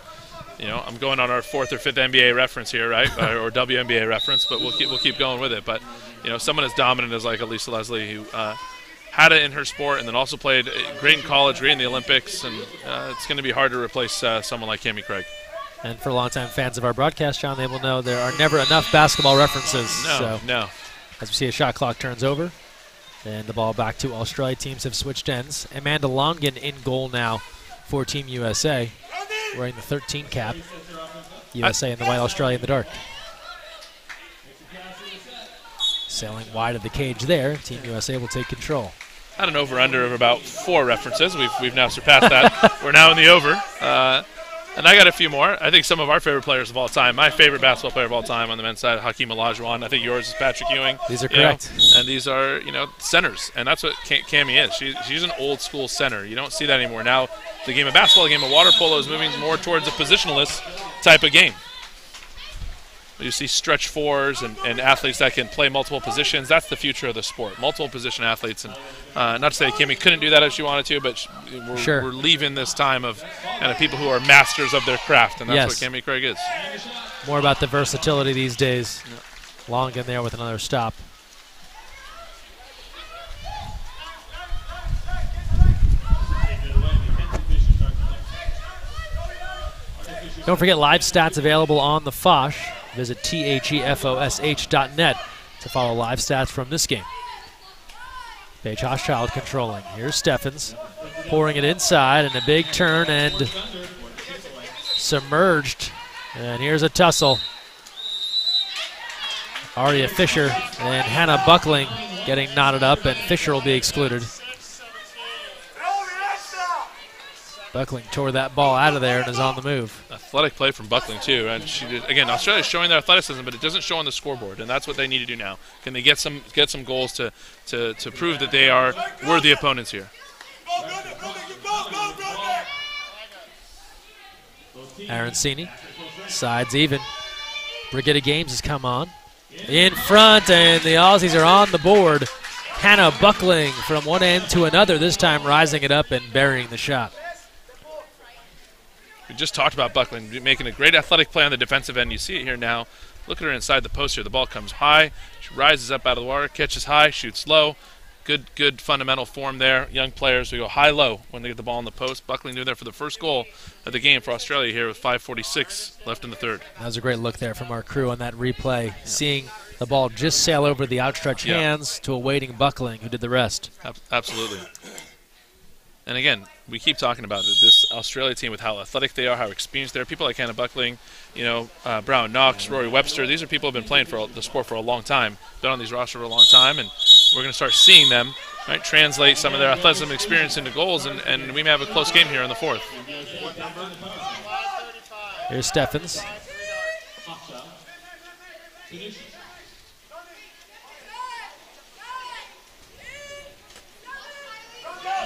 I'm going on our 4th or 5th NBA reference here, right, or WNBA reference, but we'll keep going with it. But someone as dominant as like a Lisa Leslie, who had it in her sport, and then also played great in college, great in the Olympics, and it's going to be hard to replace someone like Cammie Craig. And for longtime fans of our broadcast, John, they will know there are never enough basketball references. No. As we see, a shot clock turns over. And the ball back to Australia. Teams have switched ends. Amanda Longan in goal now for Team USA, wearing the 13 cap. USA in the white, Australia in the dark. Sailing wide of the cage there. Team USA will take control. Had an over-under of about 4 references. We've now surpassed that. We're now in the over. And I got a few more. I think some of our favorite players of all time. My favorite basketball player of all time on the men's side, Hakeem Olajuwon. I think yours is Patrick Ewing. These are correct. And these are, centers. And that's what Cammie is. She's an old school center. You don't see that anymore. Now, the game of basketball, the game of water polo is moving more towards a positionless type of game. You see stretch fours and athletes that can play multiple positions. That's the future of the sport, multiple position athletes. And not to say Cammie couldn't do that if she wanted to, but we're leaving this time of kind of people who are masters of their craft, and that's what Cammie Craig is. More about the versatility these days. Long in there with another stop. Don't forget live stats available on the Fosh. Visit THEFOSH.net to follow live stats from this game. Paige Hochschild controlling. Here's Steffens pouring it inside, and a big turn and submerged. And here's a tussle. Aria Fisher and Hannah Buckling getting knotted up, and Fisher will be excluded. Buckling tore that ball out of there and is on the move. Athletic play from Buckling, too. And she did, again, Australia's showing their athleticism, but it doesn't show on the scoreboard, and that's what they need to do now. Can they get some goals to prove that they are worthy opponents here? Arancini, sides even. Brigitte Games has come on. In front, and the Aussies are on the board. Hannah Buckling from one end to another, this time rising it up and burying the shot. We just talked about Buckling making a great athletic play on the defensive end. You see it here now. Look at her inside the post here. The ball comes high. She rises up out of the water, catches high, shoots low. Good fundamental form there. Young players, we go high-low when they get the ball in the post. Buckling doing there for the first goal of the game for Australia here with 5:46 left in the third. That was a great look there from our crew on that replay, seeing the ball just sail over the outstretched hands to a waiting Buckling who did the rest. Absolutely. And again, we keep talking about this Australia team with how athletic they are, how experienced they are. People like Hannah Buckling, Brown Knox, Rory Webster. These are people who have been playing for the sport for a long time, been on these rosters for a long time, and we're going to start seeing them translate some of their athleticism experience into goals, and we may have a close game here in the fourth. Here's Steffens.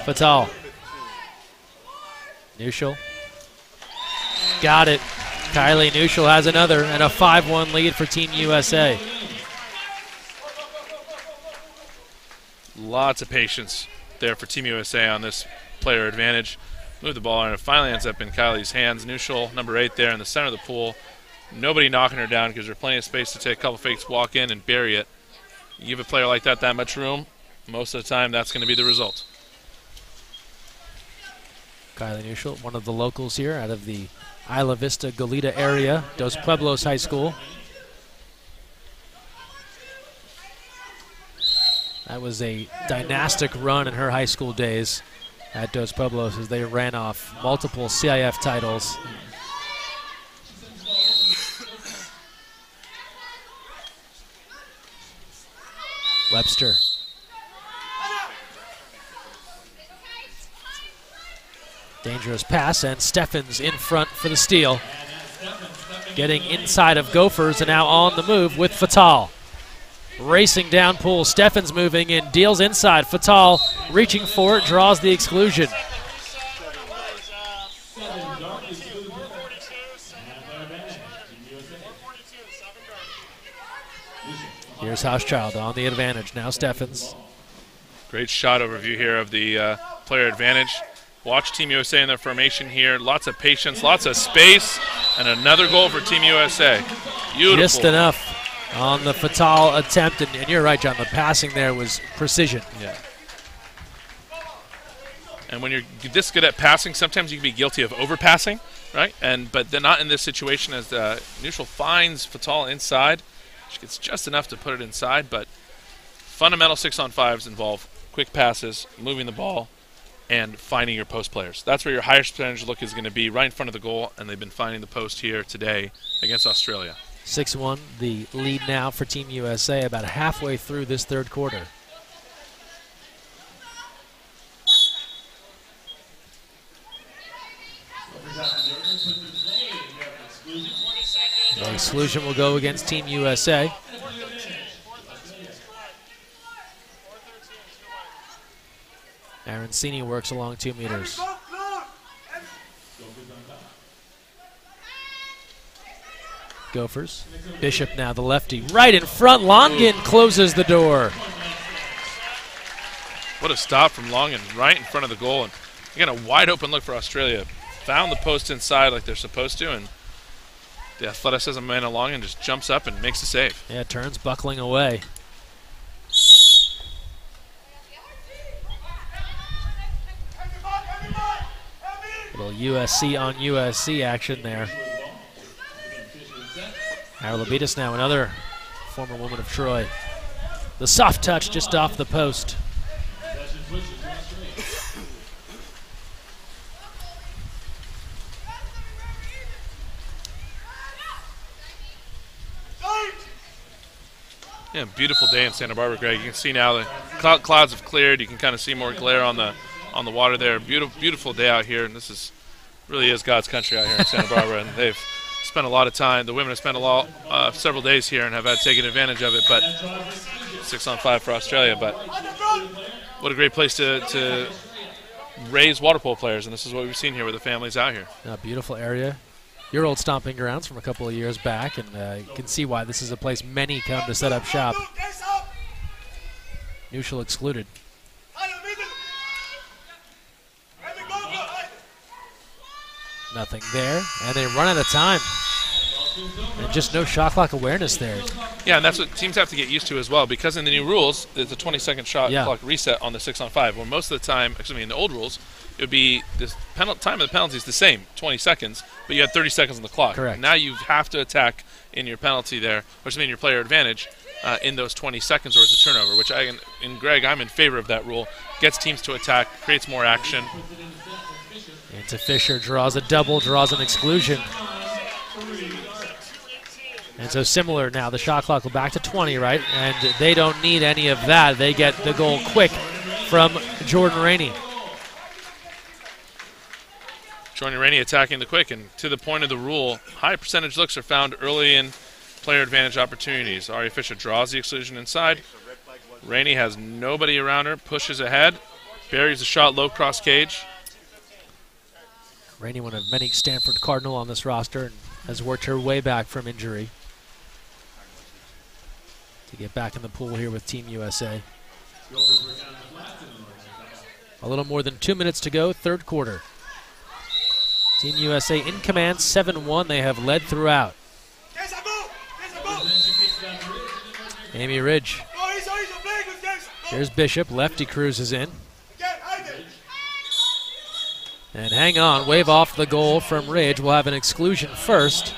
Fatal. Neuschel. Got it. Kylie Neuschel has another, and a 5-1 lead for Team USA. lots of patience there for Team USA on this player advantage. Move the ball, and it finally ends up in Kylie's hands. Neutral, number 8 there in the center of the pool. Nobody knocking her down because there's plenty of space to take a couple fakes, walk in, and bury it. You give a player like that much room, most of the time that's going to be the result. Kylie Neutral, one of the locals here out of the Isla Vista Goleta area, Dos Pueblos High School. That was a dynastic run in her high school days at Dos Pueblos as they ran off multiple CIF titles. Webster. Dangerous pass, and Steffens in front for the steal. Getting inside of Gophers and now on the move with Fatal. Racing down pool, Steffens moving in, deals inside. Fatal reaching for it, draws the exclusion. Here's Hauschild on the advantage. Now Steffens. Great shot overview here of the player advantage. Watch Team USA in their formation here. Lots of patience, lots of space, and another goal for Team USA. Beautiful. Just enough on the Fatal attempt, and you're right, John, the passing there was precision. Yeah. And when you're this good at passing, sometimes you can be guilty of overpassing, right? But they're not in this situation as Neutral finds Fatal inside. She gets just enough to put it inside, but fundamental 6-on-5s involve quick passes, moving the ball, and finding your post players. That's where your highest percentage look is going to be, right in front of the goal, and they've been finding the post here today against Australia. 6-1, the lead now for Team USA about halfway through this third quarter. The exclusion will go against Team USA. Arancini works along 2 meters. Gophers. Bishop now the lefty. Right in front. Longin closes the door. What a stop from Longin right in front of the goal. And again, a wide open look for Australia. Found the post inside like they're supposed to, and the athleticism of Amanda Longin just jumps up and makes the save. Yeah, turns buckling away. Little USC on USC action there. Arlabitas now, another former woman of Troy. The soft touch just off the post. Yeah, beautiful day in Santa Barbara, Greg. You can see now the clouds have cleared. You can kind of see more glare on the water there. Beautiful day out here, and this really is God's country out here in Santa Barbara. And they've spent a lot of time. The women have spent several days here and have had taken advantage of it. But 6-on-5 for Australia. But what a great place to raise water polo players, and this is what we've seen here with the families out here. A beautiful area. Your old stomping grounds from a couple of years back, and you can see why this is a place many come to set up shop. Neutral excluded. Nothing there, and they run out of time. And just no shot clock awareness there. Yeah, and that's what teams have to get used to as well, because in the new rules, there's a 20-second shot clock reset on the 6-on-5, where most of the time, in the old rules, it would be this time of the penalty is the same, 20 seconds, but you had 30 seconds on the clock. Correct. Now you have to attack in your penalty there, or your player advantage, in those 20 seconds, or it's a turnover, which Greg, I'm in favor of that rule. Gets teams to attack, creates more action. Into Fisher, draws a double, draws an exclusion. And so similar now, the shot clock will back to 20, right? And they don't need any of that. They get the goal quick from Jordan Rainey. Jordan Rainey attacking the quick, and to the point of the rule, high percentage looks are found early in player advantage opportunities. Aria Fisher draws the exclusion inside. Rainey has nobody around her, pushes ahead, buries the shot low cross cage. Rainey, one of many Stanford Cardinal on this roster, and has worked her way back from injury to get back in the pool here with Team USA. A little more than 2 minutes to go, third quarter. Team USA in command, 7-1. They have led throughout. Amy Ridge. Here's Bishop. Lefty cruises in. And hang on, wave off the goal from Ridge. We'll have an exclusion first.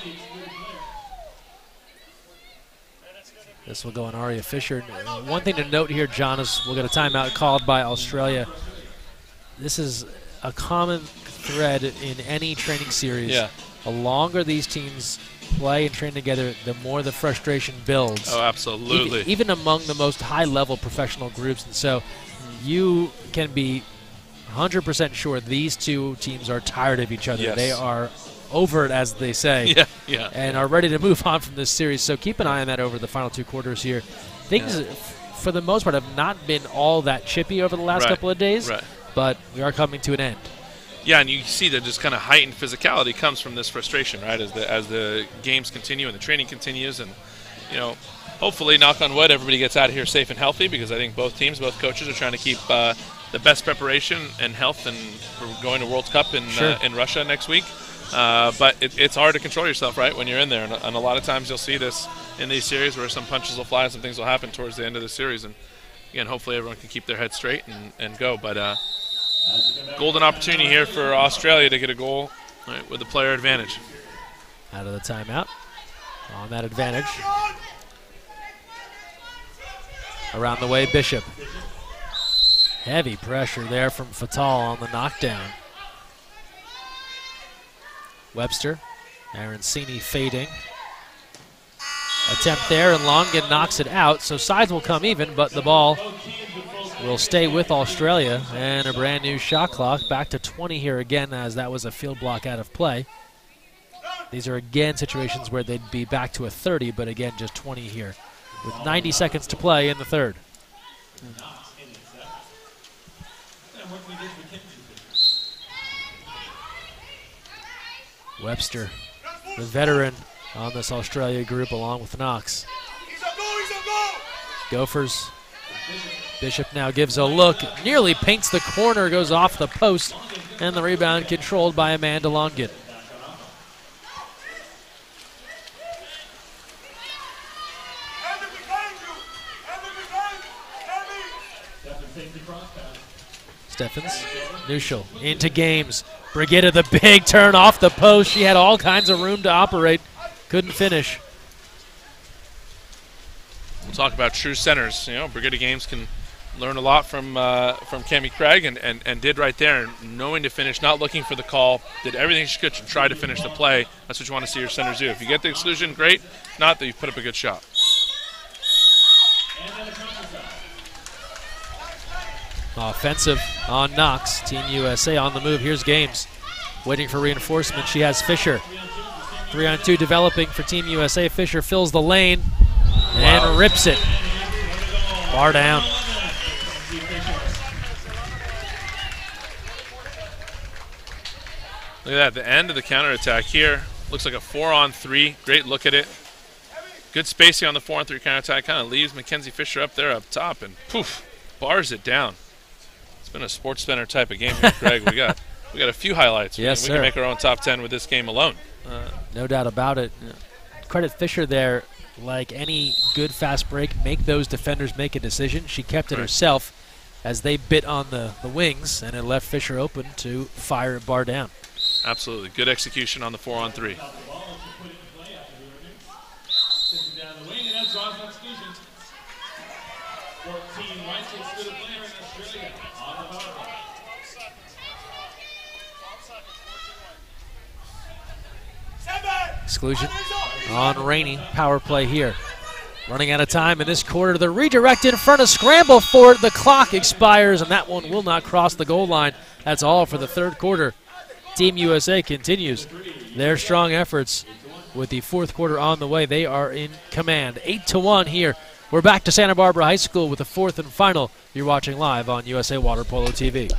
This will go on Aria Fisher. One thing to note here, John, is we'll get a timeout called by Australia. This is a common thread in any training series. Yeah. The longer these teams play and train together, the more the frustration builds. Oh, absolutely. Even among the most high-level professional groups. And so you can be 100% sure these two teams are tired of each other. Yes. They are over it, as they say, and are ready to move on from this series. So keep an eye on that over the final 2 quarters here. Things, for the most part, have not been all that chippy over the last couple of days, but we are coming to an end. Yeah, and you see that just kind of heightened physicality comes from this frustration, right? As the games continue and the training continues, and hopefully, knock on wood, everybody gets out of here safe and healthy, because I think both teams, both coaches, are trying to keep the best preparation and health, and we're going to World Cup in Russia next week. But it's hard to control yourself, right, when you're in there. And a lot of times you'll see this in these series where some punches will fly and some things will happen towards the end of the series. And, again, hopefully everyone can keep their head straight and go. But golden opportunity here for Australia to get a goal with the player advantage. Out of the timeout. On that advantage. Around the way, Bishop. Heavy pressure there from Fatal on the knockdown. Webster, Arancini fading. Attempt there, and Longin knocks it out, so sides will come even, but the ball will stay with Australia, and a brand new shot clock. Back to 20 here again, as that was a field block out of play. These are, again, situations where they'd be back to a 30, but again, just 20 here, with 90 seconds to play in the third. Webster, the veteran on this Australia group, along with Knox. Gophers. Bishop now gives a look, nearly paints the corner, goes off the post, and the rebound controlled by Amanda Longin. Steffens, Nuschel into Games. Brigitta, the big turn off the post. She had all kinds of room to operate. Couldn't finish. We'll talk about true centers. Brigitta Games can learn a lot from Cammie Craig, and did right there, knowing to finish, not looking for the call, did everything she could to try to finish the play. That's what you want to see your centers do. If you get the exclusion, great. If not, that you've put up a good shot. Offensive on Knox. Team USA on the move. Here's Games. Waiting for reinforcement. She has Fisher. 3-on-2 developing for Team USA. Fisher fills the lane and rips it. Bar down. Look at that. The end of the counterattack here. Looks like a 4-on-3. Great look at it. Good spacing on the 4-on-3 counterattack. Kind of leaves Mackenzie Fisher up there up top and poof, bars it down. It's been a sports center type of game here, Craig. We got a few highlights. Yes, we can make our own top 10 with this game alone. No doubt about it. Credit Fisher there. Like any good fast break, make those defenders make a decision. She kept it herself as they bit on the wings, and it left Fisher open to fire and bar down. Absolutely. Good execution on the 4-on-3. Exclusion on Rainey. Power play here. Running out of time in this quarter. The redirect in front of scramble for it. The clock expires, and that one will not cross the goal line. That's all for the third quarter. Team USA continues their strong efforts with the fourth quarter on the way. They are in command. 8-1 here. We're back to Santa Barbara High School with the fourth and final. You're watching live on USA Water Polo TV.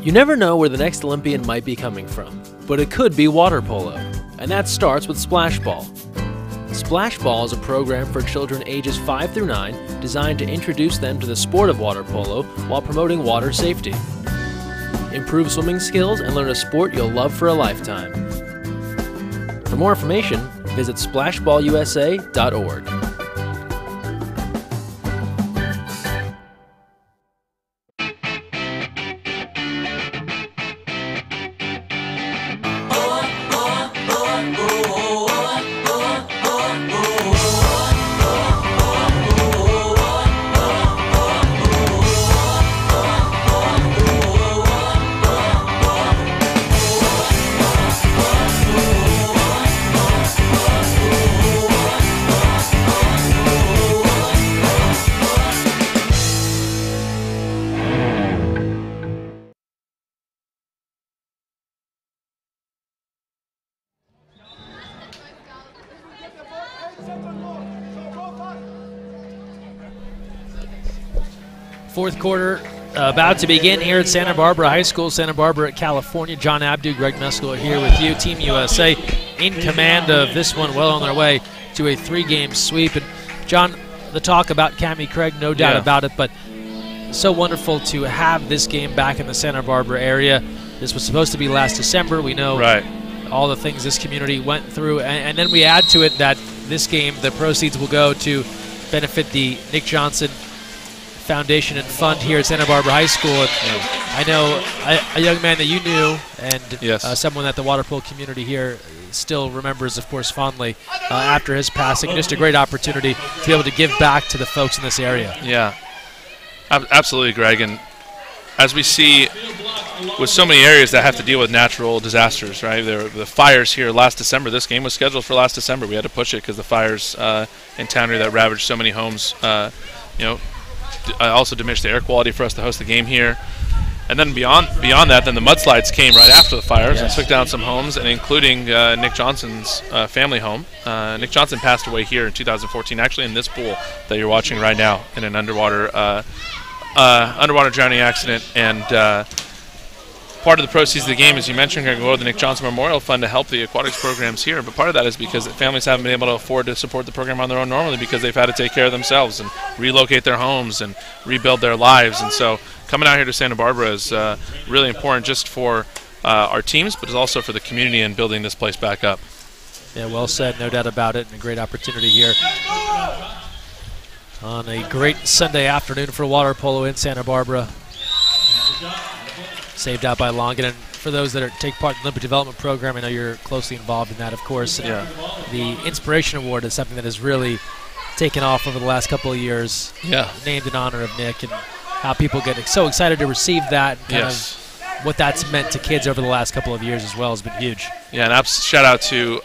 You never know where the next Olympian might be coming from, but it could be water polo, and that starts with Splash Ball. Splash Ball is a program for children ages 5 through 9 designed to introduce them to the sport of water polo while promoting water safety. Improve swimming skills and learn a sport you'll love for a lifetime. For more information, visit splashballusa.org. Fourth quarter about to begin here at Santa Barbara High School, Santa Barbara, California. John Abdu, Greg Meskel here with you. Team USA in command of this one, well on their way to a 3-game sweep. And John, the talk about Cammie Craig, no doubt about it, but so wonderful to have this game back in the Santa Barbara area. This was supposed to be last December. We know all the things this community went through. And then we add to it that this game, the proceeds will go to benefit the Nick Johnson Foundation and Fund here at Santa Barbara High School. And I know a young man that you knew, and someone that the water polo community here still remembers, of course, fondly after his passing. Just a great opportunity to be able to give back to the folks in this area. Yeah, absolutely, Greg. And as we see with so many areas that have to deal with natural disasters, right? The fires here last December. This game was scheduled for last December. We had to push it because the fires in town here that ravaged so many homes, also diminished the air quality for us to host the game here. And then beyond that, then the mudslides came right after the fires and took down some homes, and including Nick Johnson's family home. Nick Johnson passed away here in 2014, actually in this pool that you're watching right now, in an underwater drowning accident. And part of the proceeds of the game, as you mentioned, are going to go to the Nick Johnson Memorial Fund to help the aquatics programs here. But part of that is because families haven't been able to afford to support the program on their own normally because they've had to take care of themselves and relocate their homes and rebuild their lives. And so coming out here to Santa Barbara is really important just for our teams, but it's also for the community and building this place back up. Yeah, well said, no doubt about it, and a great opportunity here on a great Sunday afternoon for water polo in Santa Barbara. Saved out by Longan. And for those that take part in the Olympic Development Program, I know you're closely involved in that, of course. The Inspiration Award is something that has really taken off over the last couple of years. Named in honor of Nick, and how people get so excited to receive that. And kind of what that's meant to kids over the last couple of years as well has been huge. Yeah, and shout out to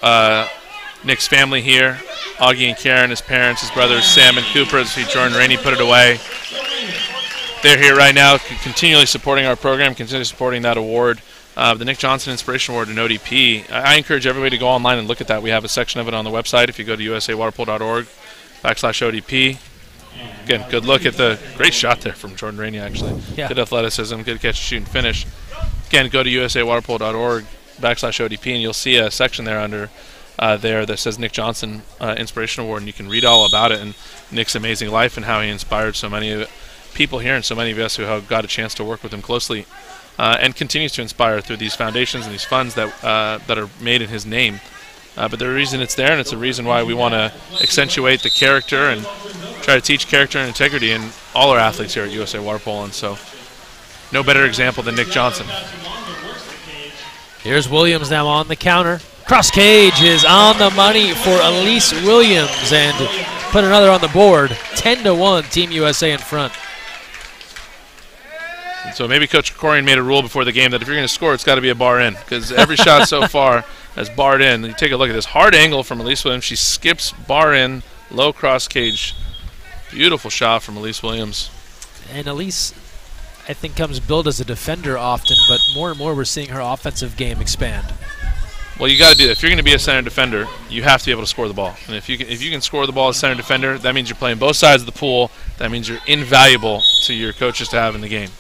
Nick's family here, Augie and Karen, his parents, his brothers, Sam and Cooper, as Jordan Rainey put it away. They're here right now, continually supporting our program, continually supporting that award, the Nick Johnson Inspiration Award in ODP. I encourage everybody to go online and look at that. We have a section of it on the website if you go to usawaterpolo.org/ODP. Again, good look at the great shot there from Jordan Rainey, actually. Good athleticism, good catch, shoot, and finish. Again, go to usawaterpolo.org/ODP, and you'll see a section there under there that says Nick Johnson Inspiration Award, and you can read all about it and Nick's amazing life and how he inspired so many people here and so many of us who have got a chance to work with him closely, and continues to inspire through these foundations and these funds that are made in his name. But the reason it's there, and it's a reason why we want to accentuate the character and try to teach character and integrity in all our athletes here at USA Water Polo. And so no better example than Nick Johnson. Here's Williams now on the counter. Cross cage is on the money for Elise Williams, and put another on the board. 10-1, Team USA in front. And so maybe Coach Corian made a rule before the game that if you're going to score, it's got to be a bar in, because every shot so far has barred in. You take a look at this hard angle from Elise Williams. She skips bar in, low cross cage. Beautiful shot from Elise Williams. And Elise, I think, comes billed as a defender often, but more and more we're seeing her offensive game expand. Well, you got to do that. If you're going to be a center defender, you have to be able to score the ball. And if you can score the ball as center defender, that means you're playing both sides of the pool. That means you're invaluable to your coaches to have in the game.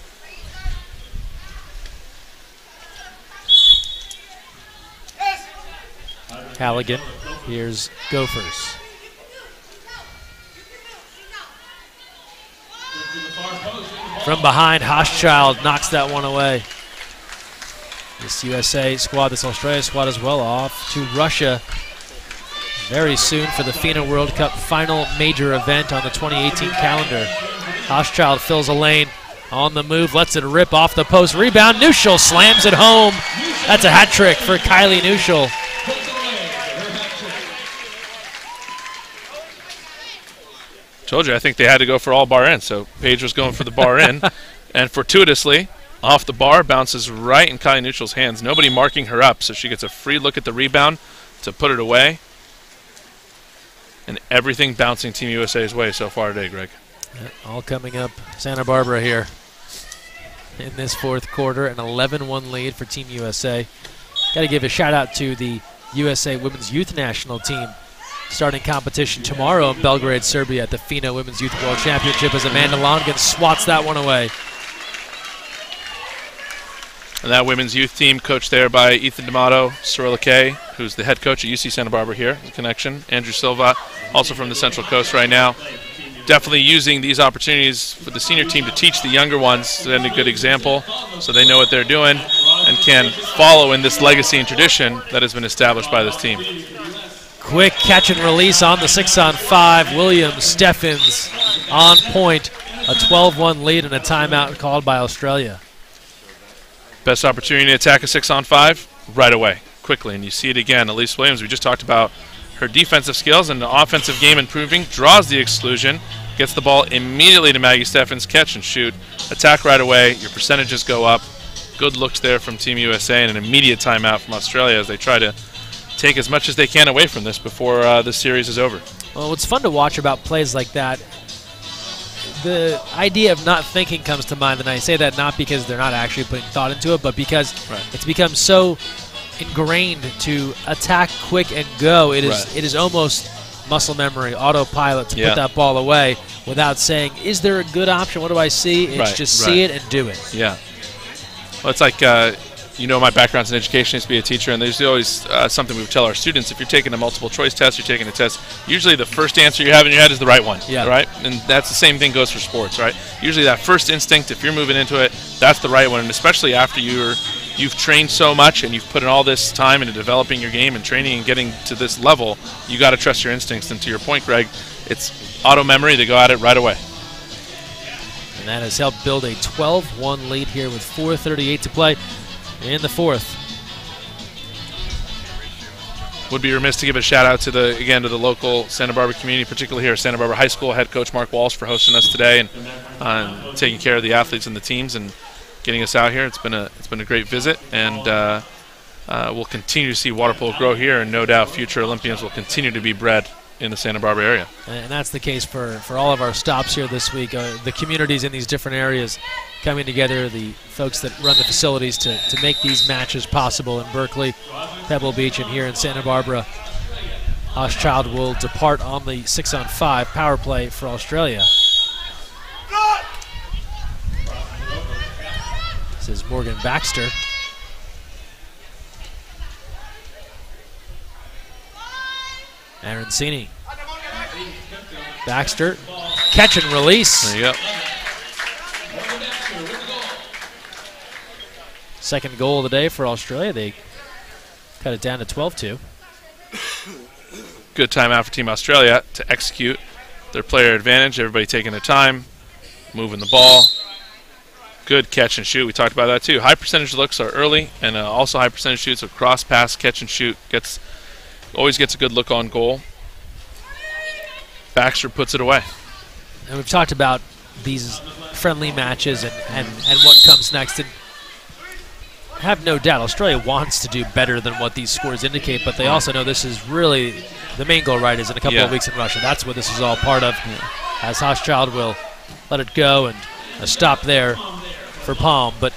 Halligan. Here's Gophers. From behind, Hochschild knocks that one away. This USA squad, this Australia squad as well, off to Russia very soon for the FINA World Cup final major event on the 2018 calendar. Hochschild fills a lane on the move, lets it rip off the post. Rebound, Neuschel slams it home. That's a hat trick for Kylie Neuschel. Told you, I think they had to go for all bar in, so Paige was going for the bar in, and fortuitously, off the bar, bounces right in Kylie Neuschel's hands. Nobody marking her up, so she gets a free look at the rebound to put it away. And everything bouncing Team USA's way so far today, Greg. Yeah, all coming up Santa Barbara here in this fourth quarter. An 11-1 lead for Team USA. Got to give a shout out to the USA Women's Youth National Team. Starting competition tomorrow in Belgrade, Serbia at the FINA Women's Youth World Championship as Amanda Longan swats that one away. And that women's youth team coached there by Ethan D'Amato, Cirilla Kay, who's the head coach at UC Santa Barbara here, the connection. Andrew Silva, also from the Central Coast right now. Definitely using these opportunities for the senior team to teach the younger ones, send a good example so they know what they're doing and can follow in this legacy and tradition that has been established by this team. Quick catch and release on the 6-on-5. Williams, Steffens on point. A 12-1 lead and a timeout called by Australia. Best opportunity to attack a 6-on-5 right away, quickly. And you see it again. Elise Williams, we just talked about her defensive skills and the offensive game improving, draws the exclusion, gets the ball immediately to Maggie Steffens, catch and shoot, attack right away, your percentages go up. Good looks there from Team USA and an immediate timeout from Australia as they try to take as much as they can away from this before the series is over. Well, what's fun to watch about plays like that, the idea of not thinking comes to mind, and I say that not because they're not actually putting thought into it, but because it's become so ingrained to attack quick and go. It is almost muscle memory, autopilot to put that ball away without saying, is there a good option? What do I see? It's just see it and do it. Yeah. Well, it's like, you know, my background's in education. I used to be a teacher, and there's always something we would tell our students. If you're taking a multiple choice test, you're taking a test, usually the first answer you have in your head is the right one, right? And that's the same thing goes for sports, right? Usually that first instinct, if you're moving into it, that's the right one, and especially after you've trained so much and you've put in all this time into developing your game and training and getting to this level, you got to trust your instincts. And to your point, Greg, it's auto memory. They go at it right away. And that has helped build a 12-1 lead here with 4:38 to play in the fourth. Would be remiss to give a shout out to the local Santa Barbara community, particularly here at Santa Barbara High School. Head coach Mark Walsh for hosting us today and taking care of the athletes and the teams and getting us out here. It's been a great visit, and we'll continue to see water polo grow here, and no doubt future Olympians will continue to be bred in the Santa Barbara area. And that's the case for all of our stops here this week. The communities in these different areas coming together, the folks that run the facilities to make these matches possible in Berkeley, Pebble Beach, and here in Santa Barbara. Hochschild will depart on the 6-on-5 power play for Australia. This is Morgan Baxter. Arancini. Baxter, catch and release. There you go. Second goal of the day for Australia. They cut it down to 12-2. Good timeout for Team Australia to execute their player advantage. Everybody taking their time, moving the ball. Good catch and shoot. We talked about that too. High percentage looks are early, and also high percentage shoots. So cross pass, catch and shoot always gets a good look on goal. Baxter puts it away. And we've talked about these friendly matches and what comes next. And have no doubt Australia wants to do better than what these scores indicate, but they also know this is really the main goal, right, is in a couple of weeks in Russia. That's what this is all part of. As Hochschild will let it go, and a stop there for Palm. But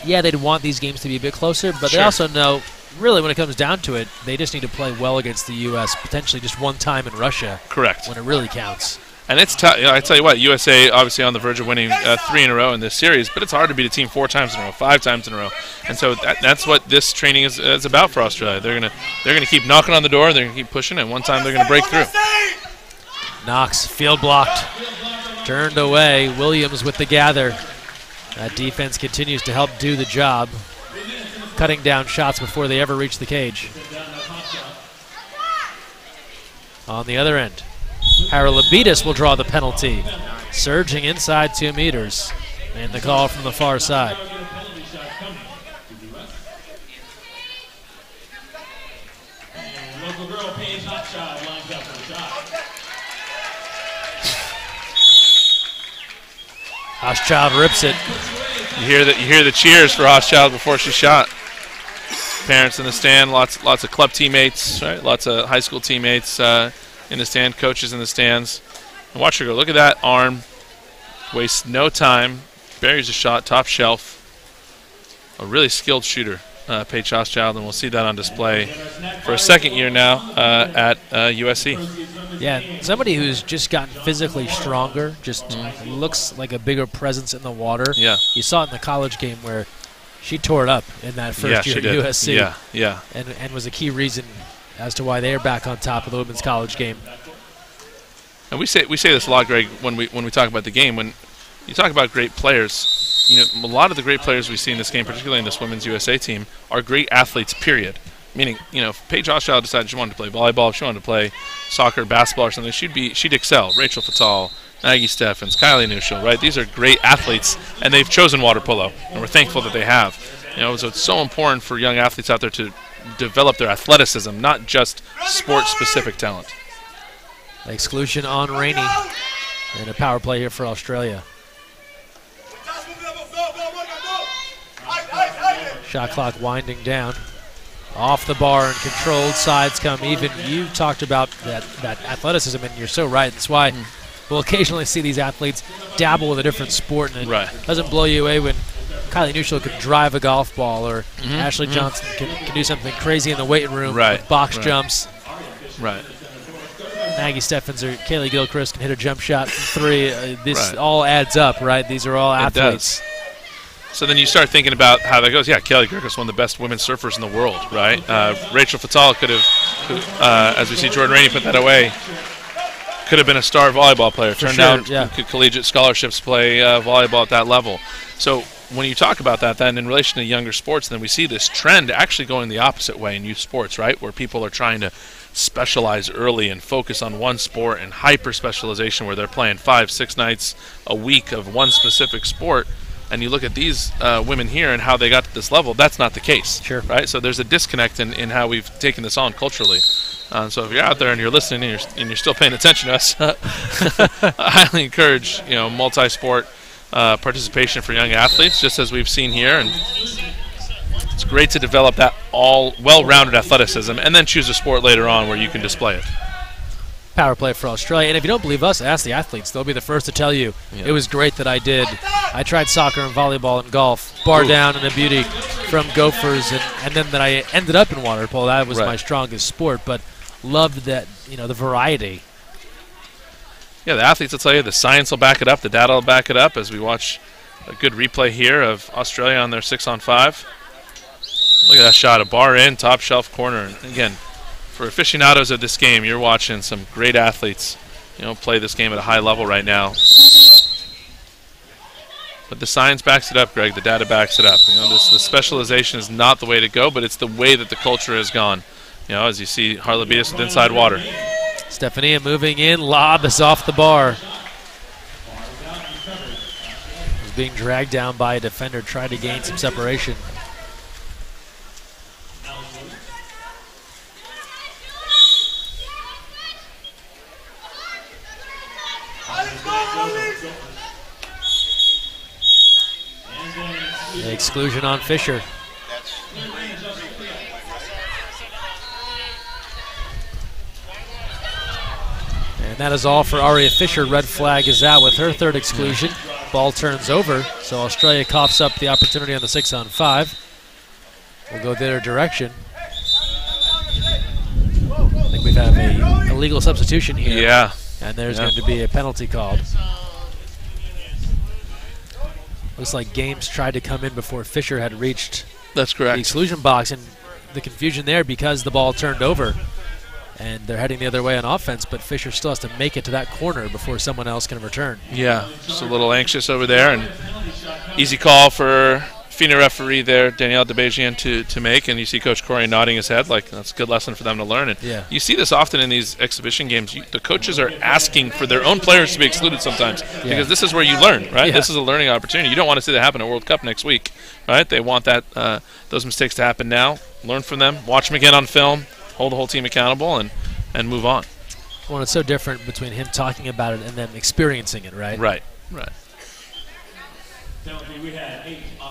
yeah, they'd want these games to be a bit closer, but they also know really when it comes down to it, they just need to play well against the U.S., potentially just one time in Russia. Correct. When it really counts. And it's tough. I tell you what, USA obviously on the verge of winning 3 in a row in this series, but it's hard to beat a team 4 times in a row, 5 times in a row. And so that's what this training is about for Australia. They're gonna keep knocking on the door. They're gonna keep pushing, and one time they're gonna break through. Knox field blocked, turned away. Williams with the gather. That defense continues to help do the job, cutting down shots before they ever reach the cage. On the other end, Haralabitis will draw the penalty, surging inside 2 meters, and the call from the far side. Local girl Paige Hotshot lines up for the shot. Hochschild rips it. You hear the cheers for Hochschild before she shot. Parents in the stand, lots of club teammates, right? Lots of high school teammates in the stand, coaches in the stands. And watch her go. Look at that arm. Wastes no time. Buries a shot, top shelf. A really skilled shooter, Paige Hochschild, and we'll see that on display for a second year now at USC. Yeah, somebody who's just gotten physically stronger, just looks like a bigger presence in the water. Yeah. You saw it in the college game where she tore it up in that first year at USC. Yeah, yeah. And was a key reason as to why they are back on top of the women's college game. And we say this a lot, Greg, when we talk about the game. When you talk about great players, a lot of the great players we see in this game, particularly in this women's USA team, are great athletes, period. Meaning, if Paige Hochschild decided she wanted to play volleyball, if she wanted to play soccer, basketball, or something, she'd excel. Rachel Fatal, Maggie Steffens, Kylie Nuschel, right? These are great athletes, and they've chosen water polo, and we're thankful that they have. So it's so important for young athletes out there to develop their athleticism, not just sport-specific talent. Exclusion on Rainey, and a power play here for Australia. Shot clock winding down. Off the bar and controlled, sides come even. You talked about that athleticism, and you're so right. That's why we'll occasionally see these athletes dabble with a different sport, and it doesn't blow you away when Kylie Nuschel could drive a golf ball, or Ashley Johnson can do something crazy in the weight room with box jumps. Right. Maggie Steffens or Kaylee Gilchrist can hit a jump shot from 3. This all adds up, right? These are all athletes. It does. So then you start thinking about how that goes. Yeah, Kelly Gilchrist, one of the best women surfers in the world, right? Rachel Fatal could have, as we see Jordan Rainey put that away, could have been a star volleyball player. Turned down collegiate scholarships to play volleyball at that level. So when you talk about that, then in relation to younger sports, then we see this trend actually going the opposite way in youth sports, right? Where people are trying to specialize early and focus on one sport, and hyper-specialization where they're playing 5-6 nights a week of one specific sport. And you look at these women here and how they got to this level, that's not the case. Sure. Right? So there's a disconnect in how we've taken this on culturally. So if you're out there and you're listening and you're still paying attention to us, I highly encourage multi-sport participation for young athletes, just as we've seen here. And it's great to develop that all well-rounded athleticism and then choose a sport later on where you can display it. Power play for Australia. And if you don't believe us, ask the athletes. They'll be the first to tell you it was great that I tried soccer and volleyball and golf, bar down and a beauty from Gophers, and then that I ended up in water polo. That was my strongest sport, but loved that, the variety. Yeah, the athletes will tell you, the science will back it up, the data will back it up, as we watch a good replay here of Australia on their 6-on-5. Look at that shot, a bar in, top shelf corner. And again, for aficionados of this game, you're watching some great athletes, play this game at a high level right now. But the science backs it up, Greg. The data backs it up. The specialization is not the way to go, but it's the way that the culture has gone. As you see Haralabitis with inside water. Stefania moving in, lob is off the bar. Was being dragged down by a defender, tried to gain some separation. The exclusion on Fisher. And that is all for Aria Fisher. Red flag is out with her third exclusion. Ball turns over, so Australia coughs up the opportunity on the 6-on-5. We'll go their direction. I think we've had a illegal substitution here. Yeah, And there's going to be a penalty called. Looks like Games tried to come in before Fisher had reached That's correct. the exclusion box, and the confusion there because the ball turned over. And they're heading the other way on offense, but Fisher still has to make it to that corner before someone else can return. Yeah, just a little anxious over there, and easy call for FINA referee there, Danielle DeBejian, to make, and you see Coach Corey nodding his head like that's a good lesson for them to learn. And yeah. You see this often in these exhibition games. The coaches are asking for their own players to be excluded sometimes because this is where you learn, right? Yeah. This is a learning opportunity. You don't want to see that happen at World Cup next week, right? They want that those mistakes to happen now. Learn from them. Watch them again on film. Hold the whole team accountable and move on. Well, it's so different between him talking about it and them experiencing it, right? Right. That's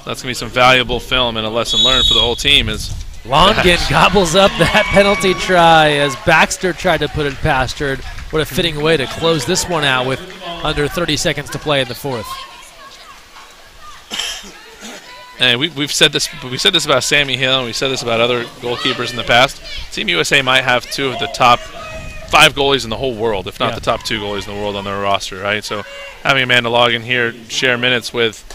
going to be some valuable film and a lesson learned for the whole team. Longen gobbles up that penalty try as Baxter tried to put it past her. What a fitting way to close this one out with under 30 seconds to play in the fourth. And we've said this about Sammy Hill, and we said this about other goalkeepers in the past. Team USA might have 2 of the top 5 goalies in the whole world, if not the top 2 goalies in the world on their roster, right? So having Amanda Logan here share minutes with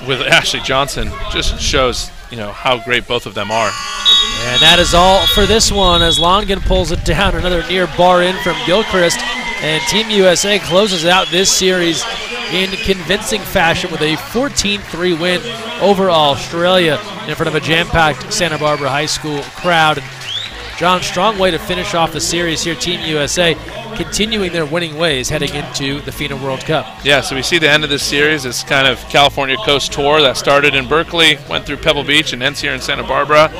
Ashley Johnson just shows, how great both of them are. And that is all for this one as Longen pulls it down. Another near bar in from Gilchrist, and Team USA closes out this series in convincing fashion with a 14-3 win over Australia in front of a jam-packed Santa Barbara High School crowd. John, strong way to finish off the series here. Team USA continuing their winning ways heading into the FINA World Cup. Yeah, so we see the end of this series. It's kind of California Coast Tour that started in Berkeley, went through Pebble Beach, and ends here in Santa Barbara.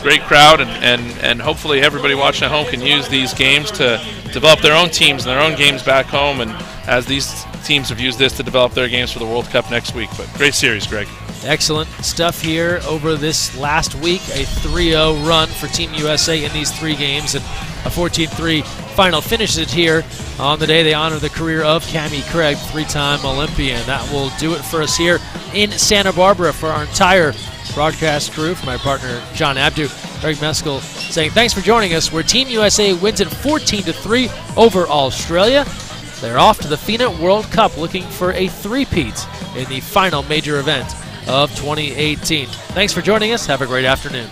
Great crowd, and hopefully everybody watching at home can use these games to develop their own teams and their own games back home, and as these teams have used this to develop their games for the World Cup next week. But great series, Greg. Excellent stuff here over this last week. A 3-0 run for Team USA in these 3 games, and a 14-3 final finishes it here on the day they honor the career of Cammie Craig, 3-time Olympian. That will do it for us here in Santa Barbara. For our entire broadcast crew, for my partner John Abdu, Greg Meskel saying thanks for joining us, where Team USA wins it 14-3 over Australia. They're off to the FINA World Cup looking for a three-peat in the final major event of 2018. Thanks for joining us. Have a great afternoon.